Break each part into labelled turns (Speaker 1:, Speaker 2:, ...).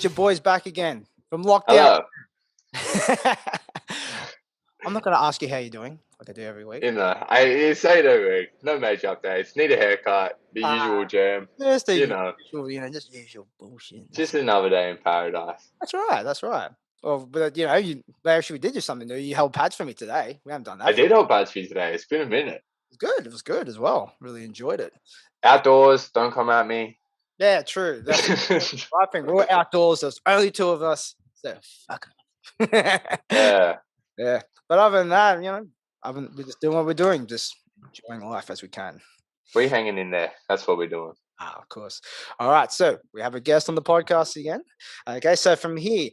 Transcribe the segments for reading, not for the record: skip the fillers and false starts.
Speaker 1: It's your boys back again from lockdown.
Speaker 2: Hello.
Speaker 1: I'm not going to ask you how you're doing, like I do every week.
Speaker 2: I say it every week. No major updates. Need a haircut. The usual jam.
Speaker 1: Just the
Speaker 2: usual,
Speaker 1: just usual bullshit.
Speaker 2: Just another day in paradise.
Speaker 1: That's right. That's right. Well, but you actually did do something new. You held pads for me today. We haven't done that.
Speaker 2: I did hold pads for you today. It's been a minute.
Speaker 1: It was good. It was good as well. Really enjoyed it.
Speaker 2: Outdoors. Don't come at me.
Speaker 1: Yeah, true. That's I think we're outdoors. There's only two of us. So fuck.
Speaker 2: Yeah.
Speaker 1: Yeah. But other than that, we're just doing what we're doing, just enjoying life as we can.
Speaker 2: We're hanging in there. That's what we're doing.
Speaker 1: Of course. All right. So we have a guest on the podcast again. Okay. So from here,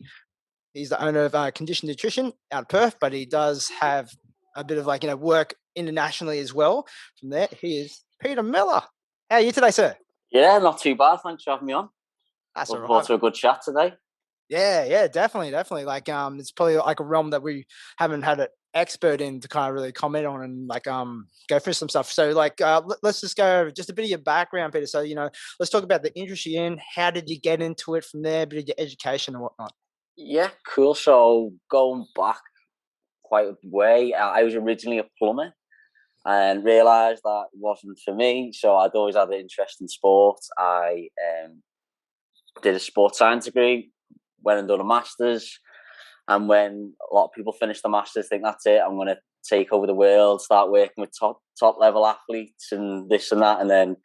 Speaker 1: he's the owner of Condition Nutrition out of Perth, but he does have a bit of work internationally as well. From there, he is Peter Miller. How are you today, sir?
Speaker 3: Yeah, not too bad. Thanks for having me on.
Speaker 1: That's all right.
Speaker 3: Looking forward to a good chat today.
Speaker 1: Yeah, definitely. Like, it's probably like a realm that we haven't had an expert in to kind of really comment on and go through some stuff. So let's just go over just a bit of your background, Peter. So, let's talk about the industry you're in. How did you get into it from there? A bit of your education and whatnot.
Speaker 3: Yeah, cool. So going back quite a way, I was originally a plumber and realised that it wasn't for me. So I'd always had an interest in sport. I did a sports science degree, went and done a master's. And when a lot of people finish the master's, think that's it, I'm going to take over the world, start working with top level athletes and this and that. And then a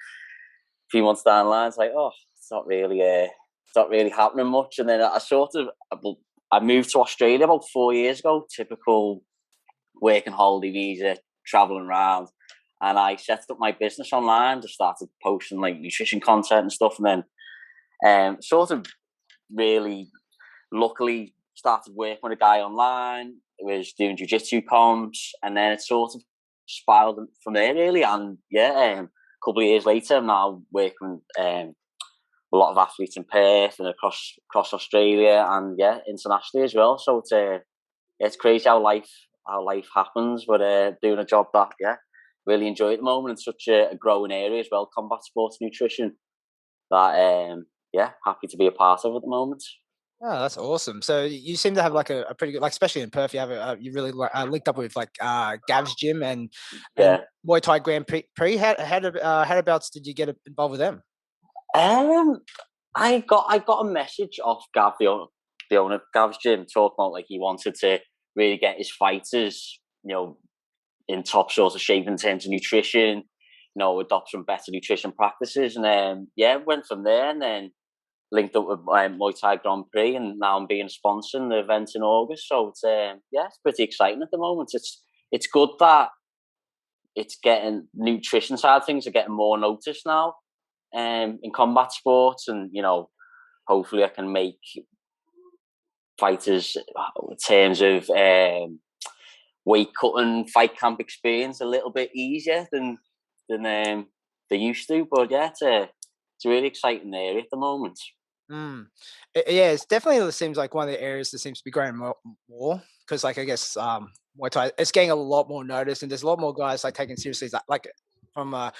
Speaker 3: few months down the line, it's like, oh, it's not really happening much. And then I moved to Australia about 4 years ago, typical working holiday visa, traveling around. And I set up my business online, just started posting nutrition content and stuff. And then really luckily started working with a guy online. It was doing jiu-jitsu comps, and then it sort of spiraled from there really. And a couple of years later, I'm now working with a lot of athletes in Perth and across Australia and internationally as well. So it's crazy how life happens, but doing a job that really enjoy at the moment. It's such a growing area as well, combat sports nutrition, that happy to be a part of at the moment.
Speaker 1: Oh, that's awesome. So you seem to have a pretty good, especially in Perth, you have you really linked up with Gav's gym and Muay Thai Grand Prix. How abouts did you get involved with them?
Speaker 3: I got a message off Gav, the owner of Gav's gym, talking about he wanted to really get his fighters, in top sort of shape in terms of nutrition, adopt some better nutrition practices, and went from there, and then linked up with Muay Thai Grand Prix, and now I'm being sponsoring the event in August. So it's pretty exciting at the moment. It's good that it's getting nutrition side of things are getting more notice now in combat sports, and hopefully I can make fighters in terms of weight cutting fight camp experience a little bit easier than they used to. But it's a really exciting area at the moment.
Speaker 1: Yeah, it's definitely seems like one of the areas that seems to be growing more because I guess Muay Thai, it's getting a lot more notice, and there's a lot more guys taking seriously from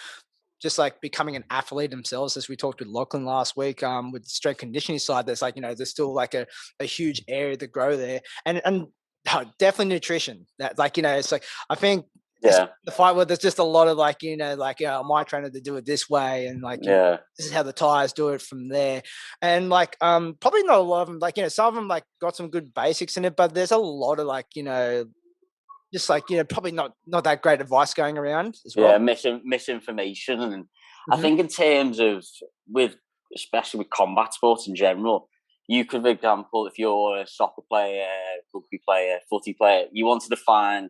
Speaker 1: just becoming an athlete themselves, as we talked with Lachlan last week with the strength conditioning side. There's there's still a huge area to grow there, and definitely nutrition. That it's I think the fight where there's just a lot of my trainer to do it this way, and this is how the Thais do it from there, and probably not a lot of them some of them got some good basics in it, but there's a lot of just probably not that great advice going around as well.
Speaker 3: Misinformation, and I think in terms of especially with combat sports in general, you could, for example, if you're a soccer player, rugby player, footy player, you wanted to find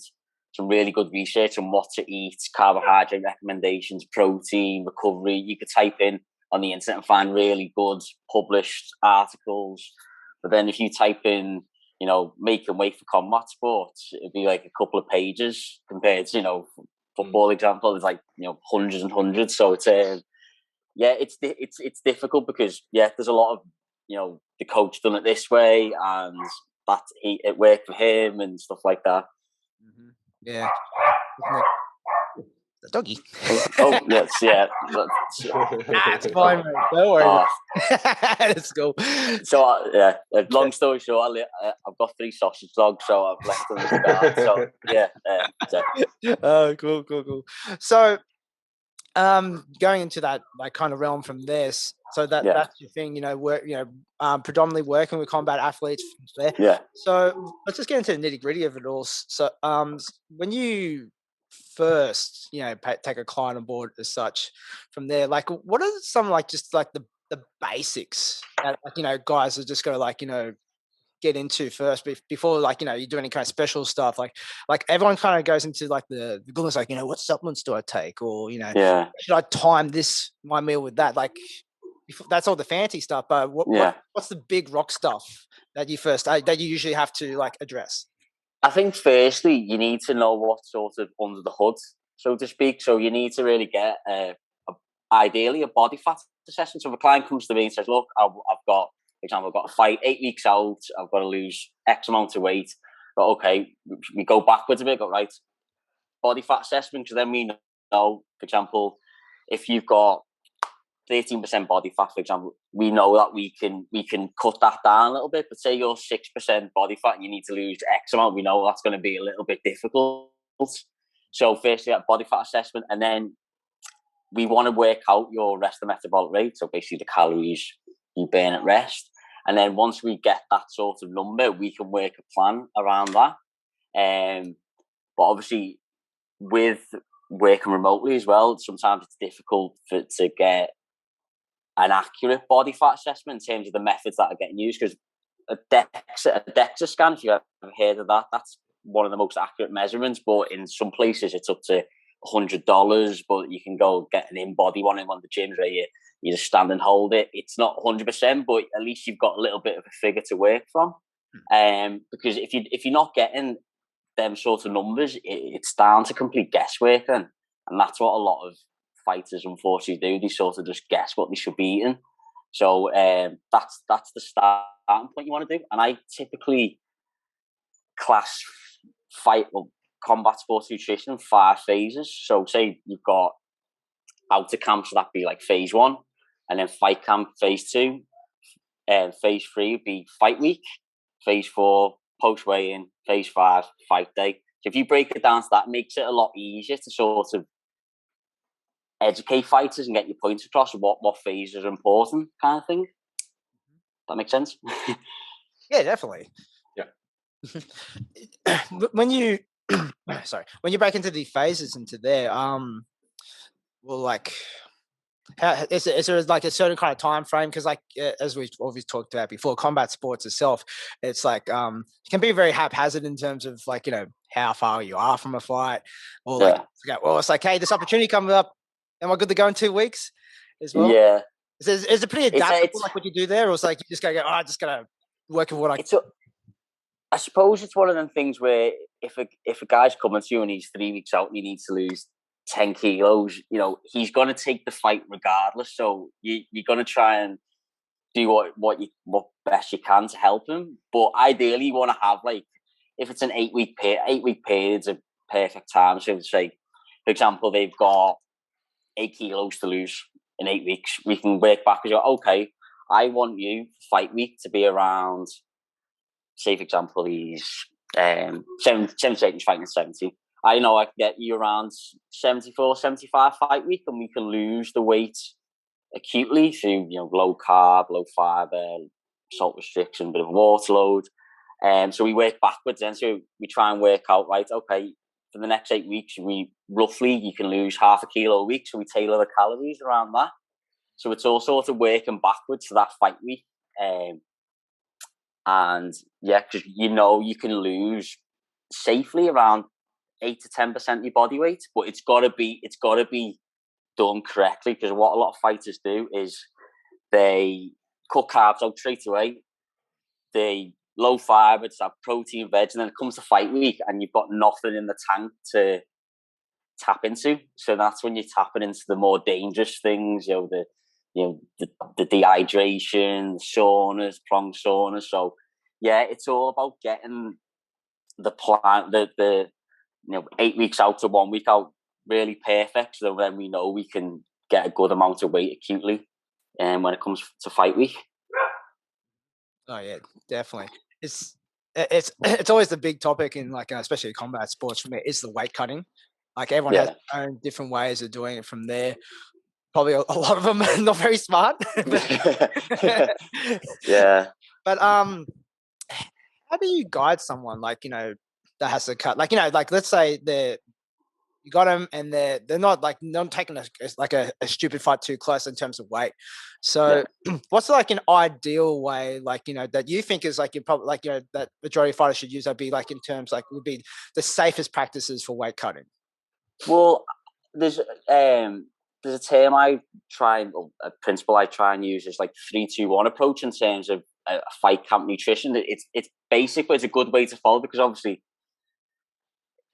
Speaker 3: some really good research on what to eat, carbohydrate recommendations, protein, recovery. You could type in on the internet and find really good published articles. But then if you type in, making weight for combat sports, it'd be a couple of pages compared to, football example, it's hundreds and hundreds. So it's difficult because there's a lot of, the coach done it this way and that it worked for him and stuff like that.
Speaker 1: Yeah. The doggy.
Speaker 3: Oh, yes, yeah.
Speaker 1: That's fine, mate. Don't worry. Let's go.
Speaker 3: So, long story short, I've got 3 sausage dogs, so I've left them in the garden. So, yeah.
Speaker 1: Oh, cool. So, going into that like kind of realm from this, so that's your thing, predominantly working with combat athletes there.
Speaker 3: Yeah.
Speaker 1: So let's just get into the nitty gritty of it all. So, when you first, take a client on board as such, from there, like, what are some like just like the basics that guys are just gonna get into first before you do any kind of special stuff, like everyone kind of goes into like the goodness, like what supplements do I take, or should I time my meal with that, like that's all the fancy stuff, but what's the big rock stuff that you usually have to like address?
Speaker 3: I think firstly you need to know what's sort of under the hood, so to speak. So you need to really get ideally a body fat assessment. So if a client comes to me and says, look, I've got, for example, I've got a fight 8 weeks out, I've got to lose X amount of weight. But okay, we go backwards a bit, go right, body fat assessment, because then we know, for example, if you've got 13% body fat, for example, we know that we can cut that down a little bit. But say you're 6% body fat and you need to lose X amount, we know that's going to be a little bit difficult. So firstly, that body fat assessment, and then we want to work out your rest of metabolic rate, so basically the calories you burn at rest. And then once we get that sort of number, we can work a plan around that. But obviously, with working remotely as well, sometimes it's difficult to get an accurate body fat assessment in terms of the methods that are getting used. Because a DEXA scan, if you've ever heard of that, that's one of the most accurate measurements. But in some places, it's up to $100. But you can go get an in-body one in one of the gyms where you just stand and hold it. It's not 100%, but at least you've got a little bit of a figure to work from. Because if you're not getting them sort of numbers, it's down to complete guesswork, and that's what a lot of fighters unfortunately do. They sort of just guess what they should be eating. So that's the starting point you want to do. And I typically class combat sports nutrition in 5 phases. So say you've got outer camp, so that'd be like phase 1, and then fight camp, phase 2, and phase 3 would be fight week, phase 4 post weigh-in, phase 5 fight day. So if you break it down to that, it makes it a lot easier to sort of educate fighters and get your points across of what phases are important, kind of thing. That makes sense?
Speaker 1: Yeah, definitely.
Speaker 2: Yeah.
Speaker 1: When you when you break into the phases into there, well, like, how is there like a certain kind of time frame? Because like as we've always talked about before, combat sports itself, it's like it can be very haphazard in terms of like how far you are from a fight, or like it's like, hey, this opportunity comes up, am I good to go in 2 weeks as well?
Speaker 3: Yeah.
Speaker 1: Is it pretty adaptable, like what you do there, or it's like you just go, oh, I just gotta work with what I.
Speaker 3: I suppose it's one of them things where if a guy's coming to you and he's 3 weeks out and he needs to lose 10 kilos, he's going to take the fight regardless. So you're going to try and do what best you can to help him. But ideally, you want to have, like, if it's an 8-week period, it's a perfect time. So say, for example, they've got 8 kilos to lose in 8 weeks. We can work back and go, okay, I want you fight week to be around, say, for example, he's 78, he's fighting at 70. I know I can get you around 74, 75 fight week, and we can lose the weight acutely through, low carb, low fiber, salt restriction, bit of water load. So we work backwards then. So we try and work out, right, okay, for the next 8 weeks, you can lose half a kilo a week. So we tailor the calories around that. So it's all sort of working backwards to that fight week. And yeah, because you can lose safely around 8 to 10% of your body weight, but it's got to be done correctly. Because what a lot of fighters do is they cut carbs out straight away. They low fiber, it's that protein, veg, and then it comes to fight week, and you've got nothing in the tank to tap into. So that's when you're tapping into the more dangerous things. The dehydration, saunas, pronged saunas. So yeah, it's all about getting the plan, the 8 weeks out to 1 week out really perfect, so then we know we can get a good amount of weight acutely, and when it comes to fight week.
Speaker 1: Oh yeah, definitely. It's always the big topic in like especially combat sports for me is the weight cutting. Like everyone has their own different ways of doing it from there. Probably a lot of them are not very smart.
Speaker 3: Yeah.
Speaker 1: But how do you guide someone like, that has to cut, like, like let's say you got them and they're not taking a stupid fight too close in terms of weight. So what's like an ideal way, like, that you think is like, you probably like, that majority of fighters should use, that be like in terms like would be the safest practices for weight cutting?
Speaker 3: Well, there's a term a principle I try and use is like 3-2-1 approach in terms of a fight camp nutrition. It's basically, it's a good way to follow, because obviously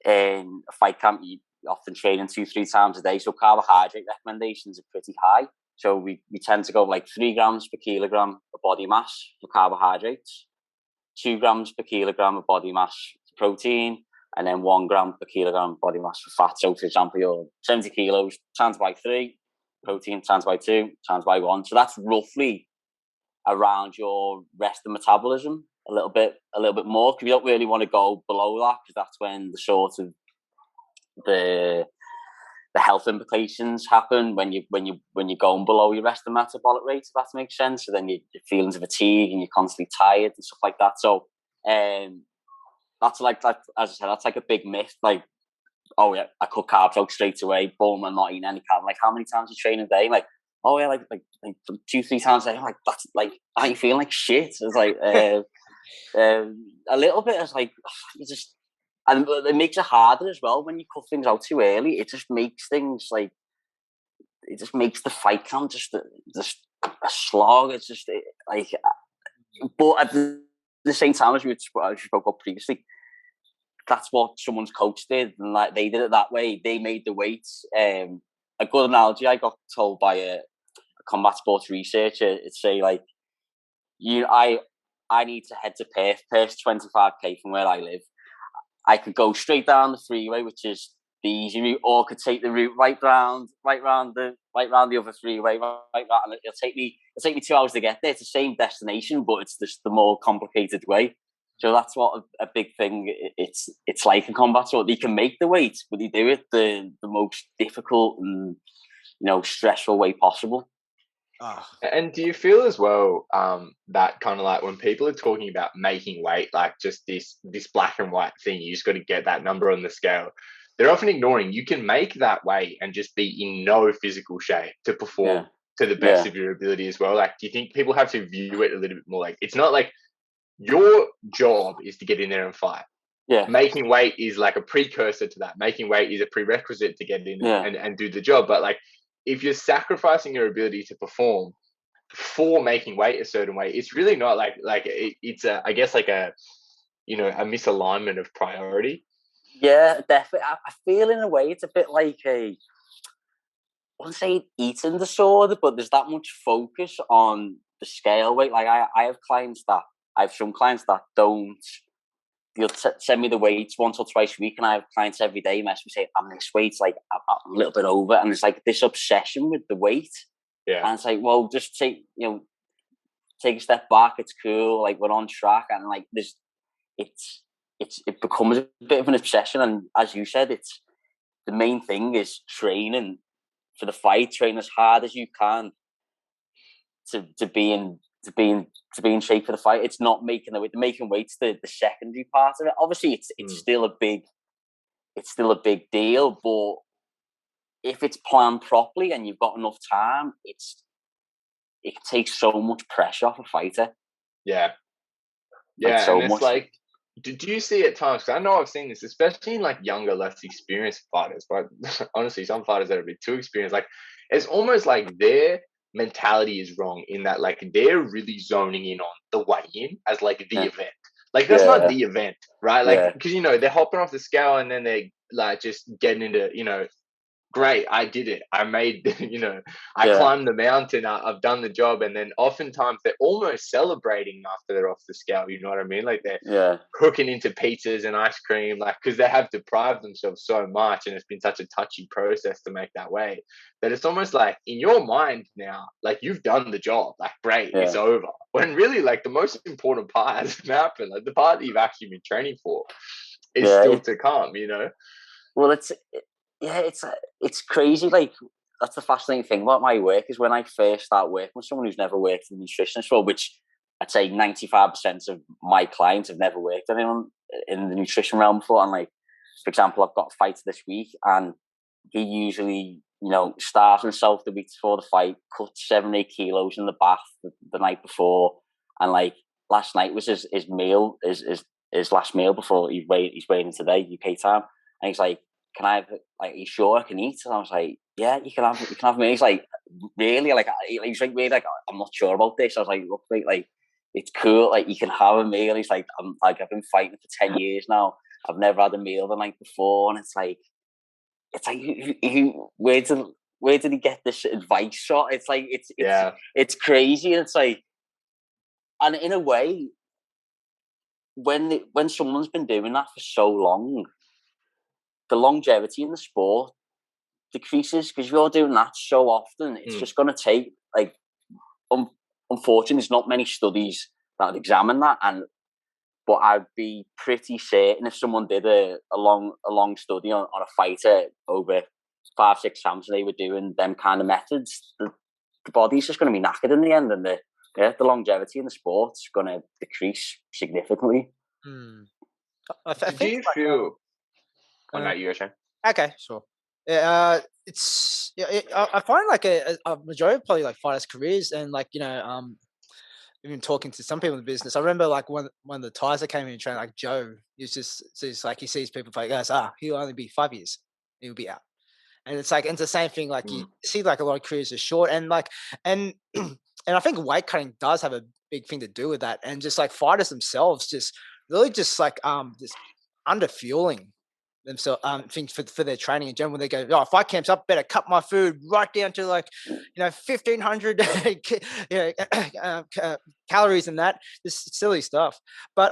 Speaker 3: in a fight camp you often training 2-3 times a day, so carbohydrate recommendations are pretty high. So we tend to go like 3 grams per kilogram of body mass for carbohydrates, 2 grams per kilogram of body mass for protein, and then 1 gram per kilogram of body mass for fat. So for example, you're 70 kilos times by 3, protein times by 2, times by 1. So that's roughly around your rest of metabolism, a little bit more, because you don't really want to go below that, because that's when the sort of the health implications happen when you're going below your rest of metabolic rate, if that makes sense. So then your feelings of fatigue and you're constantly tired and stuff like that. So that's like that, as I said, that's like a big myth. Like, oh yeah, I cut carbs out straight away, boom, I'm not eating any carbs. Like, how many times you train a day? Like, oh yeah, like 2-3 times a day. I'm like, that's like, I ain't feeling like shit. It's like a little bit. It's like it's just, and it makes it harder as well when you cut things out too early. It just makes things like, it just makes the fight camp just a slog. It's just like, but at the same time, as we spoke about previously, that's what someone's coach did, and like they did it that way. They made the weights. A good analogy I got told by a combat sports researcher, it's say like, I need to head to Perth. Perth's 25k from where I live. I could go straight down the freeway, which is the easy route, or could take the route right round the other freeway, right round, and it'll take me 2 hours to get there. It's the same destination, but it's just the more complicated way. So that's what a big thing it's like in combat. So they can make the weight, but they do it the most difficult and stressful way possible.
Speaker 2: Oh. And do you feel as well that kind of like when people are talking about making weight, like just this black and white thing, you just got to get that number on the scale, they're often ignoring you can make that weight and just be in no physical shape to perform to the best of your ability as well. Like, do you think people have to view it a little bit more like it's not like your job is to get in there and fight? Making weight is like a precursor to that. Making weight is a prerequisite to get in and do the job. But like, if you're sacrificing your ability to perform for making weight a certain way, it's really not it's I guess like a misalignment of priority.
Speaker 3: Yeah, definitely. I feel in a way it's a bit like I wouldn't say eating disorder, but there's that much focus on the scale weight. Like I have some clients that don't. They'll send me the weights once or twice a week, and I have clients every day mess me say, I'm this weight, like I'm a little bit over, and it's like this obsession with the weight. And it's like, well, just take a step back. It's cool. Like, we're on track, and like it becomes a bit of an obsession. And as you said, it's the main thing is training for the fight. Train as hard as you can to be in shape for the fight. It's not making the weight. The making weight's the secondary part of it. Obviously, it's still a big deal. But if it's planned properly and you've got enough time, it takes so much pressure off a fighter.
Speaker 2: Yeah,
Speaker 3: so
Speaker 2: and it's like, do you see at times? Because I know I've seen this, especially in like younger, less experienced fighters. But honestly, some fighters that are a bit too experienced, like it's almost like their mentality is wrong in that like they're really zoning in on the weigh-in as like the event. Like that's not the event, right? Like because they're hopping off the scale and then they like just getting into great, I did it. I made, I climbed the mountain. I've done the job. And then oftentimes they're almost celebrating after they're off the scale. You know what I mean? Like they're cooking into pizzas and ice cream, like, because they have deprived themselves so much. And it's been such a touchy process to make that way that it's almost like in your mind now, like you've done the job, like, great, it's over. When really, like, the most important part hasn't happened. Like the part that you've actually been training for is still to come,
Speaker 3: Well, it's crazy. Like, that's the fascinating thing about my work is when I first start working with someone who's never worked in the nutritionist role, which I'd say 95% of my clients have never worked with anyone in the nutrition realm before. And like, for example, I've got a fight this week, and he usually, starves himself the week before the fight, cuts 7-8 kilos in the bath the night before, and like last night was his meal, his last meal before he's waiting today, UK time, and he's like, "Can I have, like, are you sure I can eat?" And I was like, "Yeah, you can have me." He's like, "Really?" Like, he's like, "Really? Like, I'm not sure about this." I was like, "Look, mate, like, it's cool. Like, you can have a meal." He's like, I've been fighting for 10 years now. I've never had a meal the night before." And it's like, where did he get this advice from? It's like, it's crazy. And it's like, and in a way, when someone's been doing that for so long, the longevity in the sport decreases, because if you're doing that so often, it's just going to take, like, unfortunately, there's not many studies that examine that, but I'd be pretty certain if someone did a long study on a fighter over 5-6 times and they were doing them kind of methods, the body's just going to be knackered in the end, and the longevity in the sport's going to decrease significantly.
Speaker 1: I
Speaker 2: Do
Speaker 1: think,
Speaker 2: you feel? Oh no, you're saying.
Speaker 1: Okay, sure. It's I find like a majority of probably like fighters' careers, and like even talking to some people in the business. I remember like one of the Thais that came in and trained, like Joe. He's just like, he sees people like, goes, he'll only be 5 years, he'll be out. And it's like, it's the same thing. Like you see, like a lot of careers are short, and like and I think weight cutting does have a big thing to do with that. And just like fighters themselves, just really just like just under fueling themselves, things for their training in general. When they go, fight camps up, better cut my food right down to like 1,500 calories and that, just silly stuff. But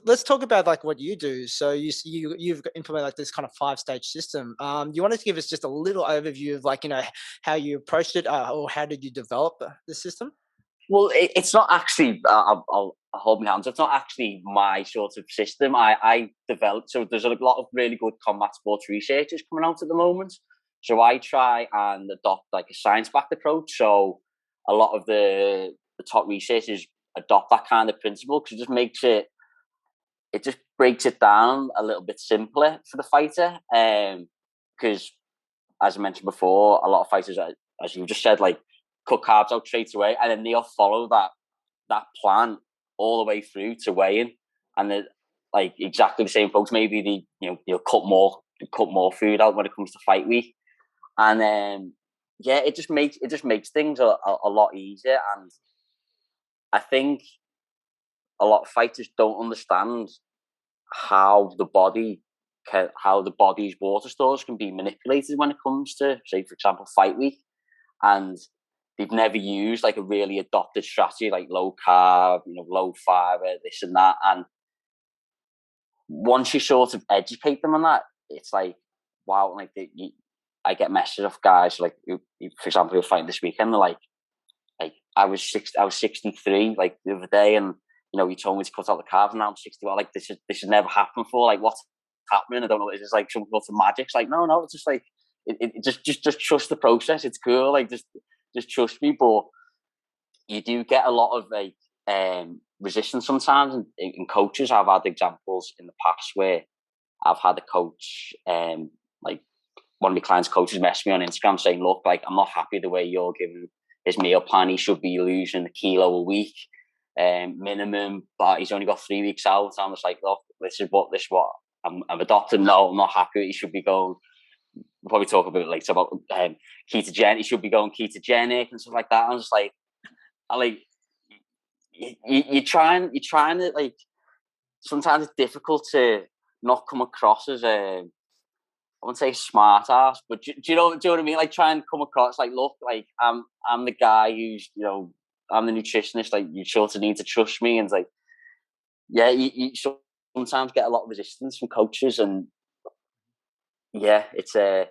Speaker 1: let's talk about like what you do. So you've implemented like this kind of 5-stage system. You wanted to give us just a little overview of like how you approached it, or how did you develop the system?
Speaker 3: Well, it's not actually, I'll hold my hands. It's not actually my sort of system. I developed, so there's a lot of really good combat sports researchers coming out at the moment. So I try and adopt like a science-backed approach. So a lot of the top researchers adopt that kind of principle, because it just breaks it down a little bit simpler for the fighter. Because as I mentioned before, a lot of fighters, as you just said, like, cut carbs out straight away, and then they'll follow that plan all the way through to weigh-in, and they're like exactly the same folks. Maybe they'll cut more food out when it comes to fight week, and then it just makes things a lot easier. And I think a lot of fighters don't understand how the body's water stores can be manipulated when it comes to, say, for example, fight week, and they've never used like a really adopted strategy like low carb, low fiber, this and that. And once you sort of educate them on that, it's like, wow. Like I get messages of guys like, for example, who were fighting this weekend. They're like I was 63 like the other day, and you told me to cut out the carbs, and now I'm 60. Well, like this has never happened before. Like, what's happening? I don't know. It's just like some sort of magic. It's like no, it's just like it just trust the process. It's cool. Like just trust me. But you do get a lot of like resistance sometimes in coaches. I've had examples in the past where I've had a coach, like one of my clients' coaches messaged me on Instagram saying, "Look, like I'm not happy the way you're giving his meal plan. He should be losing 1 kilo a week minimum, but he's only got 3 weeks out." So I'm just like, "Look, this is what I'm adopting. No, I'm not happy. He should be going." We'll probably talk about later about ketogenic. He should be going ketogenic and stuff like that. I'm just like, you're trying to like. Sometimes it's difficult to not come across as wouldn't say smart ass, but do you know what I mean? Like try and come across like, look, like I'm the guy who's, you know, I'm the nutritionist. Like you sort of need to trust me, and it's like, yeah, you sometimes get a lot of resistance from coaches, and yeah, it's a.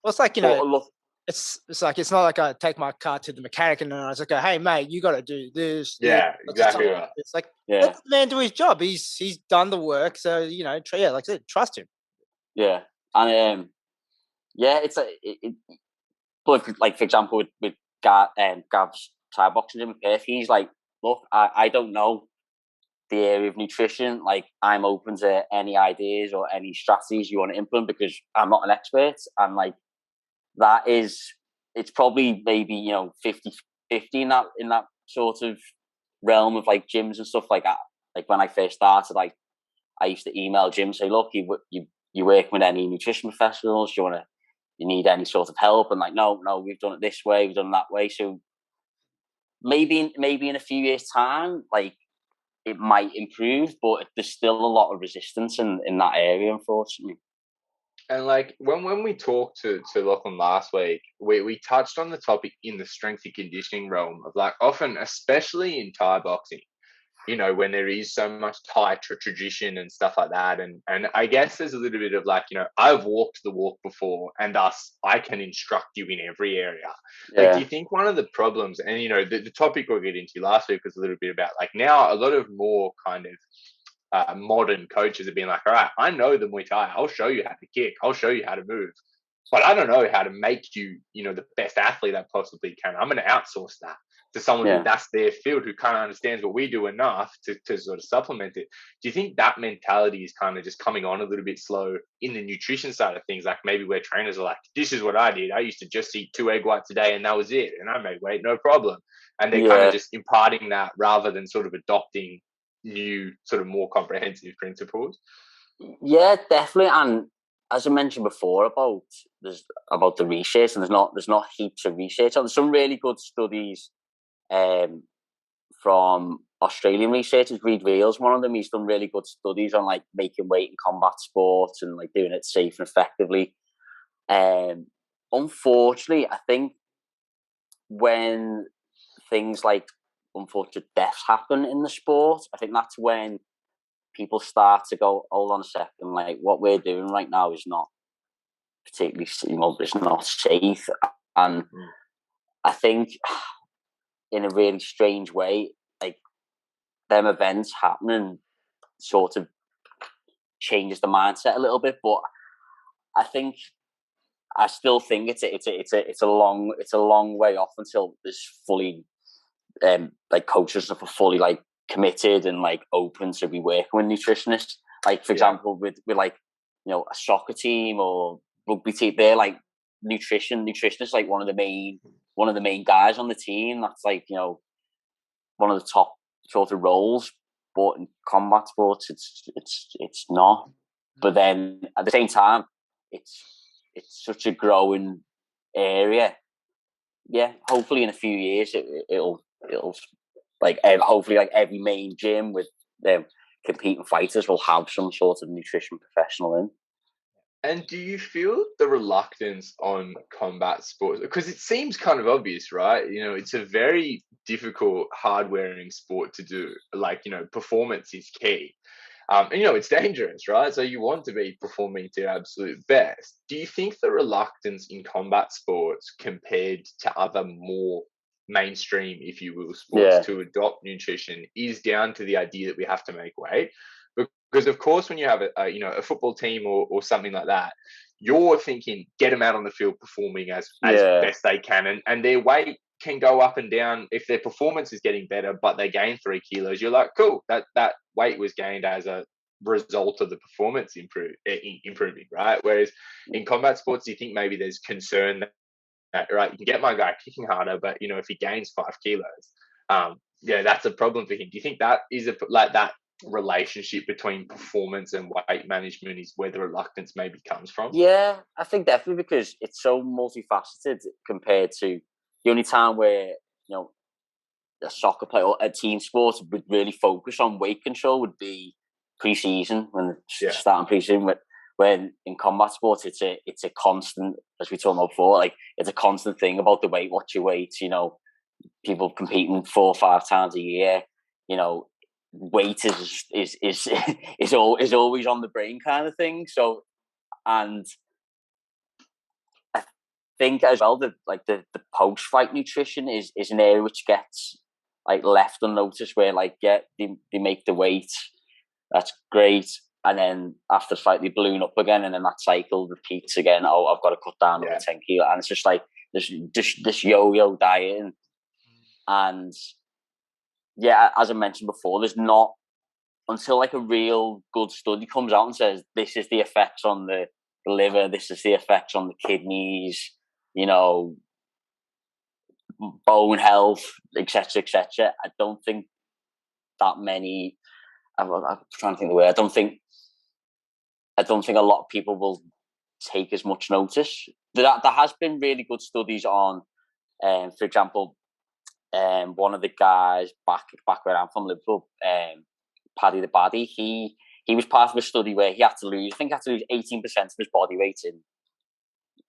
Speaker 1: Well, it's like, you know,
Speaker 3: Look,
Speaker 1: it's like, it's not like I take my car to the mechanic and I was like, hey mate, you got to do this.
Speaker 2: Yeah,
Speaker 1: this.
Speaker 2: exactly right.
Speaker 1: It's like,
Speaker 3: yeah,
Speaker 1: let the man do his job. He's done the work, so you know, yeah, like I said, trust him.
Speaker 3: yeah, and yeah, it's but like for example with Gav's Thai boxing gym in Perth, he's like, look, I don't know the area of nutrition. Like I'm open to any ideas or any strategies you want to implement because I'm not an expert, and like that is, it's probably maybe, you know, 50-50 in that sort of realm of like gyms and stuff like that. Like when I first started, like I used to email gyms, say, look, you work with any nutrition professionals, you need any sort of help, and like no, we've done it this way, we've done it that way. So maybe in a few years time, like it might improve, but there's still a lot of resistance in that area, unfortunately.
Speaker 2: And like when we talked to Lachlan last week, we touched on the topic in the strength and conditioning realm of like often, especially in Thai boxing, you know, when there is so much Thai tradition and stuff like that. And I guess there's a little bit of like, you know, I've walked the walk before and thus I can instruct you in every area.
Speaker 3: Yeah.
Speaker 2: Like, do you think one of the problems, and, you know, the topic we'll get into last week was a little bit about like now a lot of more kind of modern coaches have been like, all right, I know the Muay Thai. I'll show you how to kick. I'll show you how to move. But I don't know how to make you, you know, the best athlete I possibly can. I'm going to outsource that to someone who that's their field, who kind of understands what we do enough to sort of supplement it. Do you think that mentality is kind of just coming on a little bit slow in the nutrition side of things? Like maybe where trainers are like, this is what I did. I used to just eat 2 egg whites a day and that was it. And I made weight, no problem. And they're kind of just imparting that rather than sort of adopting new sort of more comprehensive principles.
Speaker 3: Yeah, definitely. And as I mentioned before about the research, and there's not heaps of research. There's some really good studies from Australian researchers. Reed Reel's one of them. He's done really good studies on like making weight in combat sports and like doing it safe and effectively. Unfortunately, I think when things like unfortunate deaths happen in the sport, I think that's when people start to go, hold on a second, like what we're doing right now is not particularly, you know, it's not safe. And I think in a really strange way, like them events happening sort of changes the mindset a little bit. But I still think it's a long way off until there's fully like coaches are fully like committed and like open to be working with nutritionists. Like for example, with like, you know, a soccer team or rugby team, they're like nutritionists, like one of the main guys on the team. That's like, you know, one of the top sort of roles. But in combat sports, it's not. But then at the same time, it's such a growing area. Yeah, hopefully in a few years it'll like hopefully like every main gym with competing fighters will have some sort of nutrition professional in.
Speaker 2: And do you feel the reluctance on combat sports? Because it seems kind of obvious, right? You know, it's a very difficult, hard-wearing sport to do. Like, you know, performance is key. And, you know, it's dangerous, right? So you want to be performing to your absolute best. Do you think the reluctance in combat sports compared to other more mainstream, if you will, sports to adopt nutrition is down to the idea that we have to make weight? Because of course, when you have a football team or something like that, you're thinking get them out on the field performing as best they can, and their weight can go up and down if their performance is getting better, but they gain 3 kilos. You're like, cool, that weight was gained as a result of the performance improving, right? Whereas in combat sports, do you think maybe there's concern that right, you can get my guy kicking harder, but you know, if he gains 5 kilos, that's a problem for him. Do you think that is that relationship between performance and weight management is where the reluctance maybe comes from?
Speaker 3: Yeah, I think definitely, because it's so multifaceted compared to the only time where, you know, a soccer player or a team sport would really focus on weight control would be pre-season, when starting pre-season. But When in combat sports, it's a constant, as we talked about before, like it's a constant thing about the weight, what's your weight, you know, people competing 4 or 5 times a year, you know, weight is always on the brain kind of thing. So, and I think as well that like the post-fight nutrition is an area which gets like left unnoticed, where like they make the weight, that's great, and then after the fight they balloon up again, and then that cycle repeats again. Oh, I've got to cut down another 10 kilo, and it's just like this yo-yo dieting. And yeah, as I mentioned before, there's not, until like a real good study comes out and says this is the effects on the liver, this is the effects on the kidneys, you know, bone health, etc., etc. I don't think that many. I'm trying to think of the word. I don't think a lot of people will take as much notice. There has been really good studies on, for example, one of the guys back where I'm from, Liverpool, Paddy the Baddy. He was part of a study where he had to lose 18% of his body weight in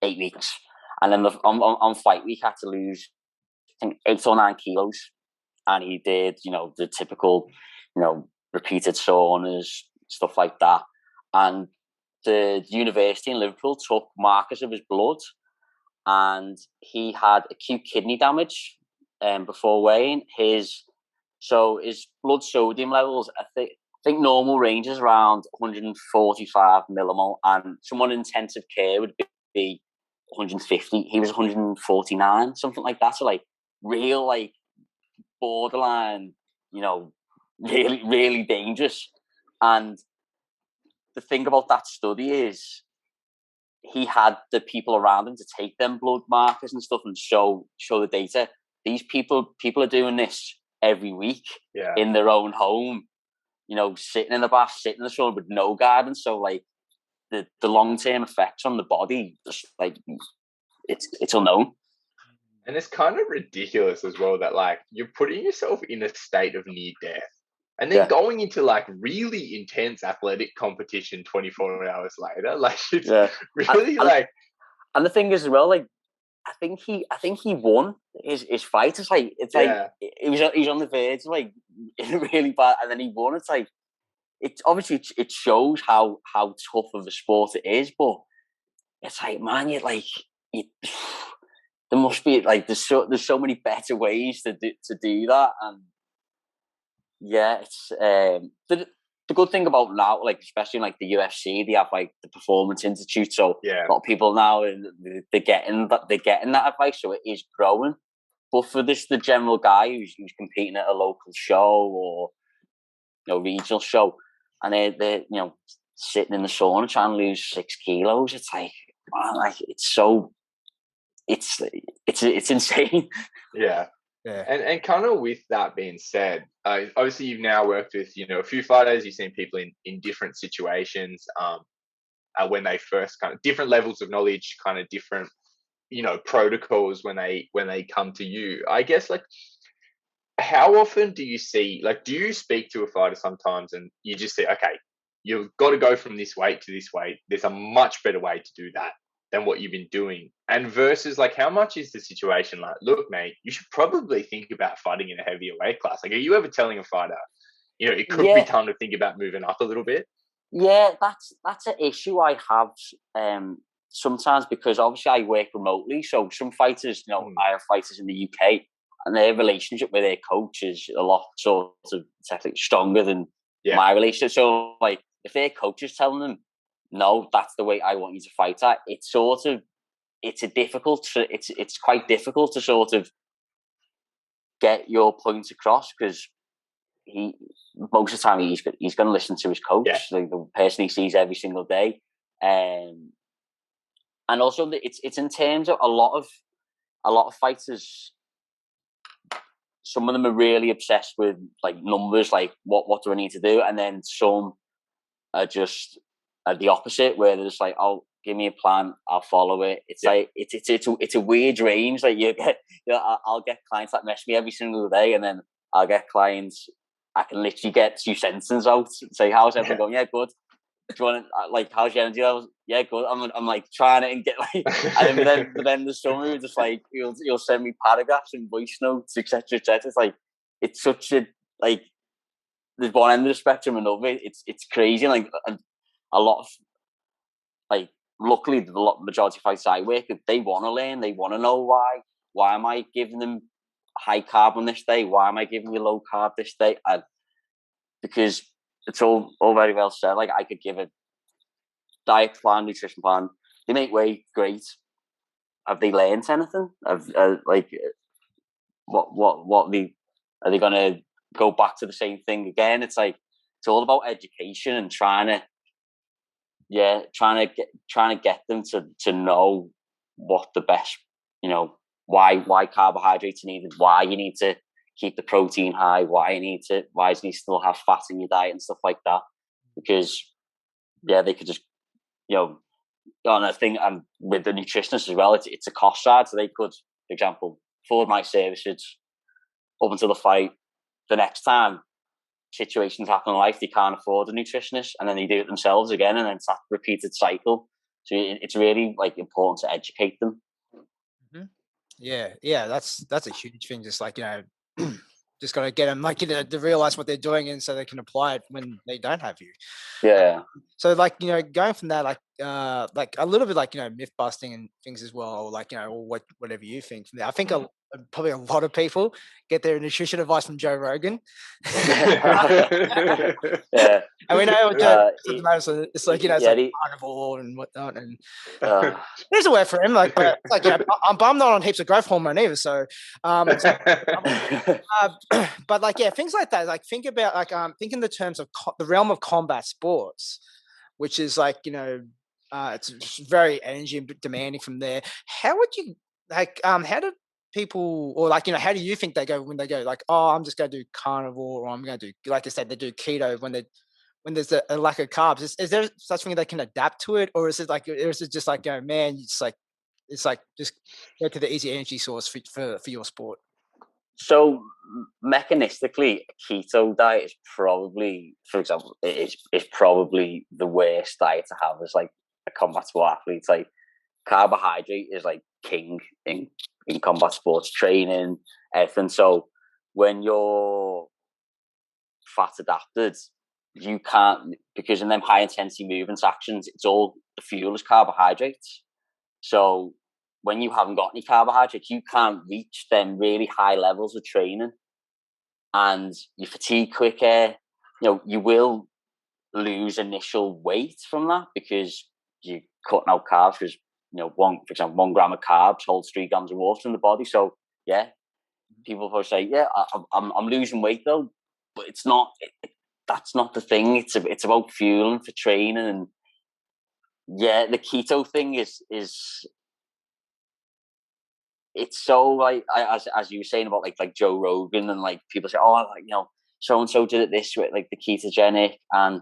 Speaker 3: 8 weeks, and then on fight week had to lose, I think, 8 or 9 kilos, and he did, you know, the typical, you know, repeated saunas, stuff like that. And the university in Liverpool took markers of his blood, and he had acute kidney damage before weighing. His blood sodium levels, I think normal range is around 145 millimole, and someone in intensive care would be 150. He was 149, something like that. So like real, like borderline, you know, really, really dangerous. And the thing about that study is he had the people around him to take them blood markers and stuff and show the data. These people are doing this every week in their own home, you know, sitting in the bath, sitting in the sun with no guidance. So like the long-term effects on the body, just like it's unknown.
Speaker 2: And it's kind of ridiculous as well that like you're putting yourself in a state of near death and then going into like really intense athletic competition 24 hours later. Like it's really
Speaker 3: and the thing is as well, like I think he won his fight. It's like he's on the verge of like really bad, and then he won. It's like obviously it shows how tough of a sport it is, but it's like, man, there must be like there's so many better ways to do that. And yeah, it's the good thing about now, like especially in like the UFC, they have like the Performance Institute. So a lot of people now they're getting that advice, so it is growing. But for the general guy who's competing at a local show or, you know, regional show, and they're you know, sitting in the sauna trying to lose 6 kilos, it's like, man, like it's insane.
Speaker 2: Yeah. And kind of with that being said, obviously you've now worked with, you know, a few fighters. You've seen people in different situations when they first kind of different levels of knowledge, kind of different, you know, protocols when they come to you. I guess, like, how often do you see, like, do you speak to a fighter sometimes and you just say, okay, you've got to go from this weight to this weight. There's a much better way to do that than what you've been doing. And versus like, how much is the situation like, look, mate, you should probably think about fighting in a heavier weight class. Like, are you ever telling a fighter, you know, it could be time to think about moving up a little bit?
Speaker 3: Yeah, that's an issue I have sometimes, because obviously I work remotely. So some fighters, you know, I have fighters in the UK, and their relationship with their coach is a lot sort of stronger than my relationship. So like, if their coach is telling them, no, that's the way I want you to fight at, it's quite difficult to sort of get your point across, because most of the time he's going to listen to his coach, like the person he sees every single day, and also it's in terms of a lot of fighters. Some of them are really obsessed with like numbers, like what do I need to do, and then some are just the opposite, where they're just like, oh, give me a plan, I'll follow it. It's like it's a weird range. Like I'll get clients that mess me every single day, and then I'll get clients I can literally get 2 sentences out, say, how's everything going? Yeah, good. do you want to, like, how's your energy levels? Yeah, good. I'm like trying it and get like, and then the summer just like you'll send me paragraphs and voice notes, etc., etc. It's like it's such a like there's one end of the spectrum and another. It's crazy. Like a lot of like, luckily the majority of fights I work with, they want to learn. They want to know why. Why am I giving them high carb on this day? Why am I giving you low carb this day? Because it's all very well said. Like, I could give a diet plan, nutrition plan. They make weight, great. Have they learned anything? Like, what are they going to go back to the same thing again? It's like, it's all about education and trying to get them to know what the best, why carbohydrates are needed, why you need to keep the protein high, why you need to still have fat in your diet and stuff like that. Because they could just, on a thing, and with the nutritionist as well, it's a cost side. So they could, for example, afford my services up until the fight. The next time situations happen in life, they can't afford a nutritionist, and then they do it themselves again, and then it's that repeated cycle. So it's really like important to educate them.
Speaker 1: Mm-hmm. Yeah, that's a huge thing. Just like, just got to get them like, to realize what they're doing, and so they can apply it when they don't have you.
Speaker 3: Yeah.
Speaker 1: So like, going from that, like a little bit like, myth busting and things as well, or like, or whatever you think from there. I think probably a lot of people get their nutrition advice from Joe Rogan.
Speaker 3: Yeah.
Speaker 1: And we know it's like, it's like carnivore and whatnot, and there's a word for him. Like, but it's like, I'm not on heaps of growth hormone either. So, but like, things like that. Like, think about like, think in the terms of the realm of combat sports, which is like, it's very energy demanding from there. How would you like? How do people, or like, how do you think they go when they go like, oh, I'm just going to do carnivore, or I'm going to do, like I said, they do keto when there's a lack of carbs? Is there such thing they can adapt to it, or is it just like, man, it's like just go to the easy energy source for your sport?
Speaker 3: So mechanistically, a keto diet is probably, for example, is probably the worst diet to have as like a combat sport athlete. Like, carbohydrate is like king in combat sports training, everything. So when you're fat adapted, you can't, because in them high intensity movements actions, it's all the fuel is carbohydrates. So when you haven't got any carbohydrates, you can't reach them really high levels of training, and you fatigue quicker. You will lose initial weight from that because you're cutting out carbs. Because for example, 1 gram of carbs holds 3 grams of water in the body. So people will say, I'm losing weight though, but it's not. That's not the thing. It's about fueling for training, and the keto thing is it's so like, as you were saying about like Joe Rogan, and like people say, oh, like, so and so did it this way, like the ketogenic, and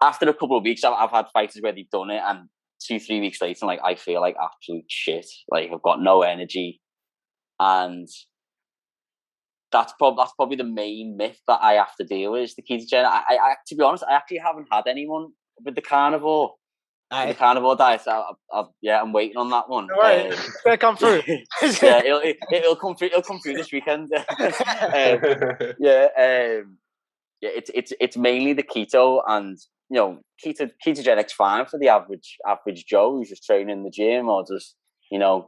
Speaker 3: after a couple of weeks, I've had fighters where they've done it, and 2-3 weeks later, like, I feel like absolute shit. Like, I've got no energy, and that's probably the main myth that I have to deal with, is the ketogenic. I to be honest, I actually haven't had anyone with the carnivore. The carnivore diet. I'm waiting on that one.
Speaker 1: It's gonna come through.
Speaker 3: It'll come through. It'll come through this weekend. It's mainly the keto, and ketogenic's fine for the average Joe who's just training in the gym, or just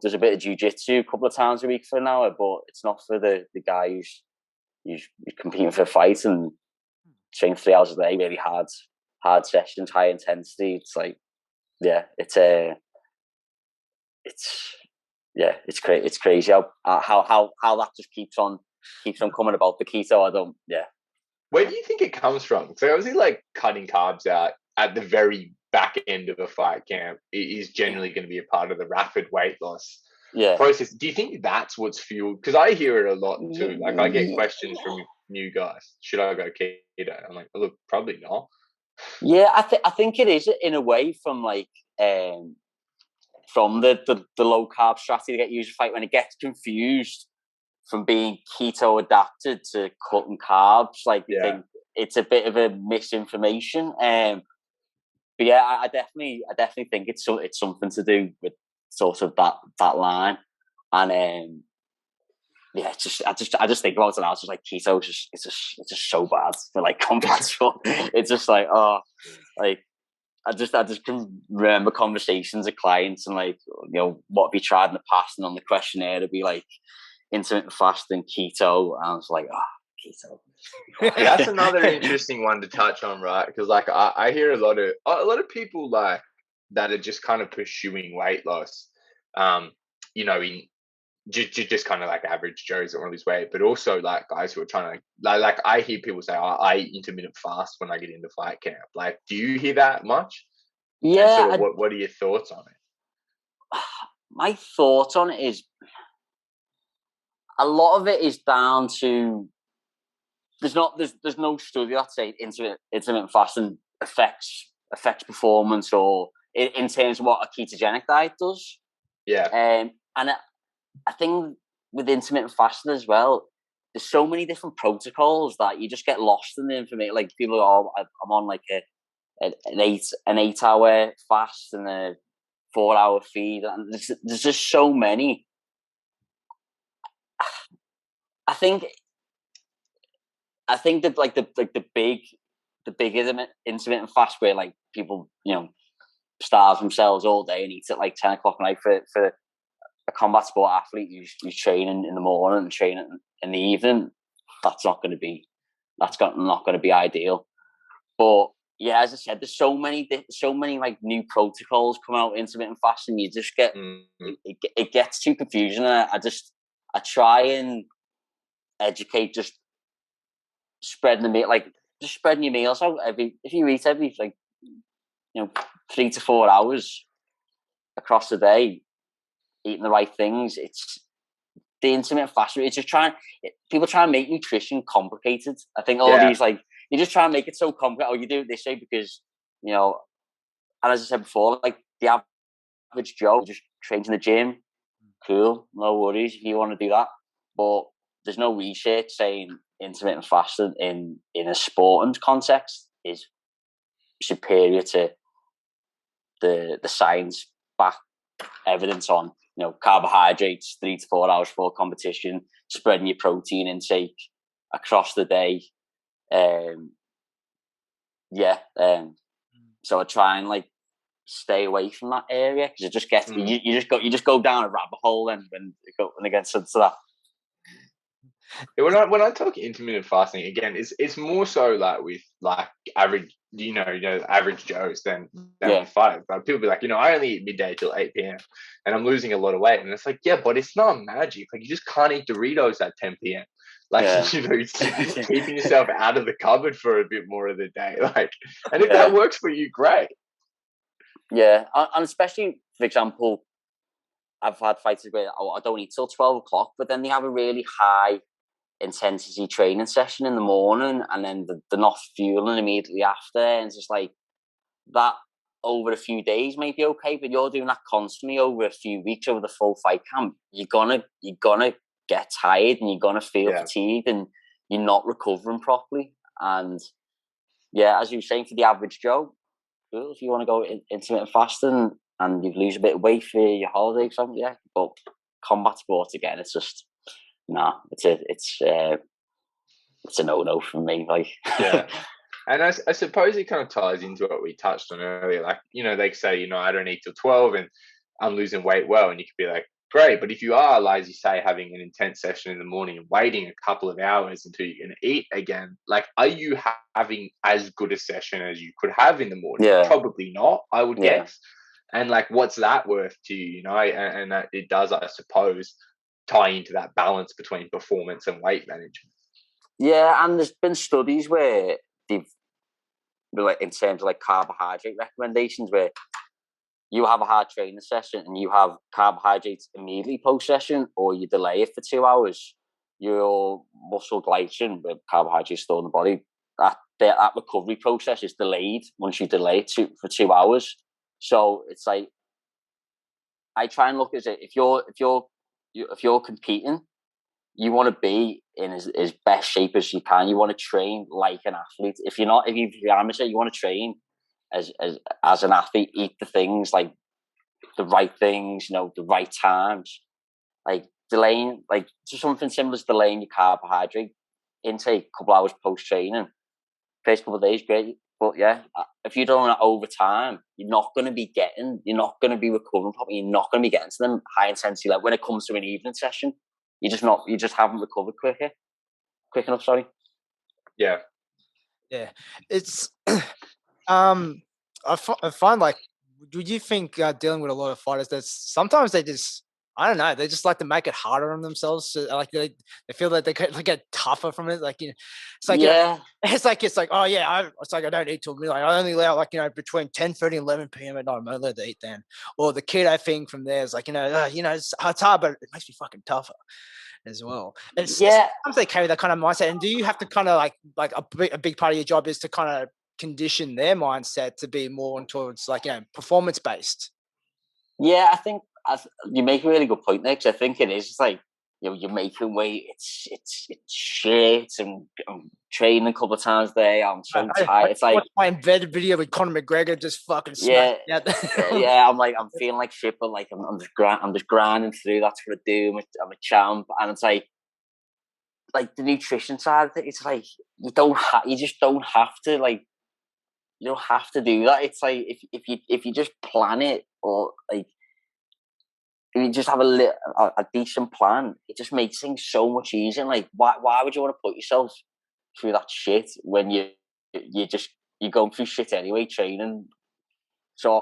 Speaker 3: does a bit of jiu-jitsu a couple of times a week for an hour. But it's not for the guy who's competing for a fight and training 3 hours a day, really hard sessions, high intensity. It's like, it's crazy how that just keeps on coming about the keto.
Speaker 2: Where do you think it comes from? So obviously, like, cutting carbs out at the very back end of a fight camp is generally going to be a part of the rapid weight loss process. Do you think that's what's fueled? Because I hear it a lot too. Like, I get questions from new guys: should I go keto? I'm like, look, probably not.
Speaker 3: Yeah, I think it is in a way from like from the low carb strategy to get used to fight, when it gets confused from being keto adapted to cutting carbs. Like, you think it's a bit of a misinformation. But yeah, I definitely think it's something to do with sort of that line, and yeah, I just think about it now. It's just like keto, it's just so bad for like combat sport. It's just like, oh, like I just can remember conversations with clients and like, what have you tried in the past, and on the questionnaire it'd be like intermittent fasting, keto, and I was like, keto.
Speaker 2: That's another interesting one to touch on, right? Because like I hear a lot of people like that are just kind of pursuing weight loss, in just kind of like average Joes that want to lose weight, but also like guys who are trying to like I hear people say, I intermittent fast when I get into fight camp. Like, do you hear that much?
Speaker 3: Yeah.
Speaker 2: And sort of what are your thoughts on it?
Speaker 3: My thoughts on it is a lot of it is down to there's no study that say intermittent fasting affects performance or in terms of what a ketogenic diet does.
Speaker 2: Yeah.
Speaker 3: And I think with intermittent fasting as well, there's so many different protocols that you just get lost in the information. Like people are, I'm on like an 8 hour fast and a 4 hour feed, and there's just so many. I think that like the big intermittent fast where like people starve themselves all day and eat at like 10 o'clock at night for a combat sport athlete who's training in the morning and training in the evening. That's not going to be ideal. But yeah, as I said, there's so many like new protocols come out intermittent fasting. You just get it gets too confusing. I try and educate, just spreading the meal, like just spreading your meals out if you eat every like 3 to 4 hours across the day, eating the right things. It's the intermittent fasting. It's just people try and make nutrition complicated. I think all these like you just try and make it so complicated. Oh, you do it this way because and as I said before, like the average Joe just trains in the gym. Cool, no worries if you want to do that. But there's no research saying intermittent fasting in a sporting context is superior to the science backed evidence on carbohydrates 3 to 4 hours before competition, spreading your protein intake across the day. So I try and like stay away from that area because it just gets you just go down a rabbit hole and when it gets into that.
Speaker 2: Yeah, when I talk intermittent fasting again, it's more so like with like average average Joes than with fighters. But people be like, I only eat midday till 8 p.m. and I'm losing a lot of weight, and it's like, yeah, but it's not magic. Like you just can't eat Doritos at 10 p.m. Like it's just keeping yourself out of the cupboard for a bit more of the day. Like, and if that works for you, great.
Speaker 3: Yeah, and especially for example, I've had fighters where I don't eat till 12 o'clock, but then they have a really high intensity training session in the morning and then they're not fueling immediately after, and it's just like that over a few days may be okay, but you're doing that constantly over a few weeks over the full fight camp, you're gonna get tired and you're gonna feel fatigued and you're not recovering properly. And as you were saying, for the average Joe, cool, if you want to go intermittent fasting and you lose a bit of weight for your holiday or something, but combat sports again, it's just it's a no from me. Like,
Speaker 2: and I suppose it kind of ties into what we touched on earlier. Like, they say, I don't eat till 12 and I'm losing weight well, and you could be like, great, but if you are, like, as you say, having an intense session in the morning and waiting a couple of hours until you can eat again, like, are you having as good a session as you could have in the morning? Probably not, I would guess. And like, what's that worth to you? And it does, I suppose, tie into that balance between performance and weight management.
Speaker 3: Yeah, and there's been studies where they've, like, in terms of like carbohydrate recommendations, where you have a hard training session and you have carbohydrates immediately post session, or you delay it for 2 hours, your muscle glycogen with carbohydrates stored in the body, that recovery process is delayed once you delay it for 2 hours. So it's like, I try and look at it, if you're competing, you want to be in as best shape as you can. You want to train like an athlete. If you're amateur, you want to train as an athlete. Eat the things, like the right things, the right times. Like delaying, like just something simple as delaying your carbohydrate intake a couple hours post training. First couple of days, great. But yeah, if you're doing it over time, you're not going to be recovering properly. You're not going to be getting to them high intensity. Like when it comes to an evening session, you just haven't recovered quick enough. Sorry.
Speaker 2: Yeah.
Speaker 1: It's I find like, do you think dealing with a lot of fighters that sometimes they just, I don't know, they just like to make it harder on themselves. So, like they feel that they get tougher from it. Like, it's like, it's like, oh yeah, it's like I don't eat till midnight. I only allow like, between 10:30 and 11 p.m. at night. I'm allowed to eat then. Or the keto thing from there is like, it's hard, but it makes me fucking tougher as well. Sometimes they carry that kind of mindset. And do you have to kind of like a big part of your job is to kind of condition their mindset to be more towards like, performance based?
Speaker 3: Yeah, I think you make a really good point, Nick. I think it is. It's like, you're making weight. It's shit. And I'm training a couple of times a day. I'm so tired. It's like
Speaker 1: my embedded video with Conor McGregor just fucking smacked.
Speaker 3: Yeah. I'm feeling like shit, but like I'm just grinding through. That's what I do. I'm a champ, and it's like the nutrition side of it. It's like you just don't have to like. You don't have to do that. It's like if you just plan it, or like if you just have a decent plan, it just makes things so much easier. Like why would you want to put yourself through that shit when you're going through shit anyway, training 6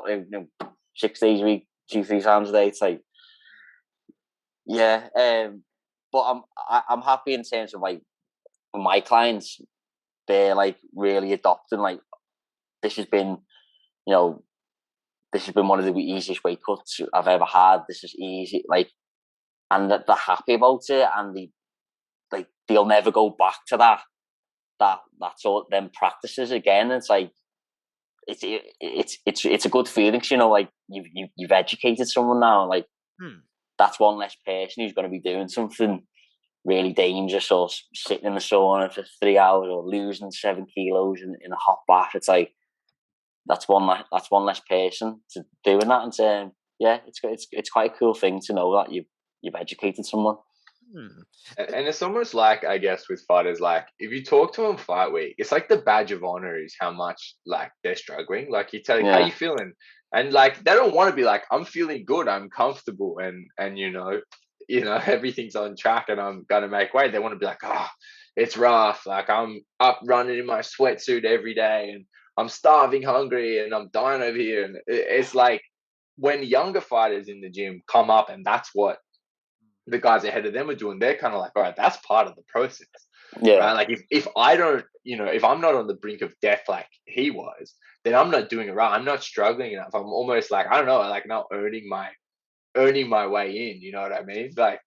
Speaker 3: days a week, 2-3 times a day. It's like but I'm happy in terms of like my clients. They're like really adopting like. This has been one of the easiest weight cuts I've ever had. This is easy, like, and that they're happy about it, and they'll never go back to that's all them practices again. It's like it's a good feeling, like you've educated someone now. Like that's one less person who's going to be doing something really dangerous, or sitting in the sauna for 3 hours, or losing 7 kilos in a hot bath. It's like that's one less person to doing that, and it's quite a cool thing to know that you've educated someone.
Speaker 2: And it's almost like, I guess, with fighters, like if you talk to them fight week, it's like the badge of honor is how much like they're struggling. Like you tell them, how you feeling, and like they don't want to be like, I'm feeling good, I'm comfortable, and everything's on track, and I'm gonna make weight. They want to be like, it's rough. Like I'm up running in my sweatsuit every day, and I'm starving hungry, and I'm dying over here. And it's like when younger fighters in the gym come up, and that's what the guys ahead of them are doing, they're kind of like, all right, that's part of the process. Right? Like if I don't, if I'm not on the brink of death like he was, then I'm not doing it right. I'm not struggling enough. I'm almost like, I don't know, like not earning my way in. You know what I mean? Like,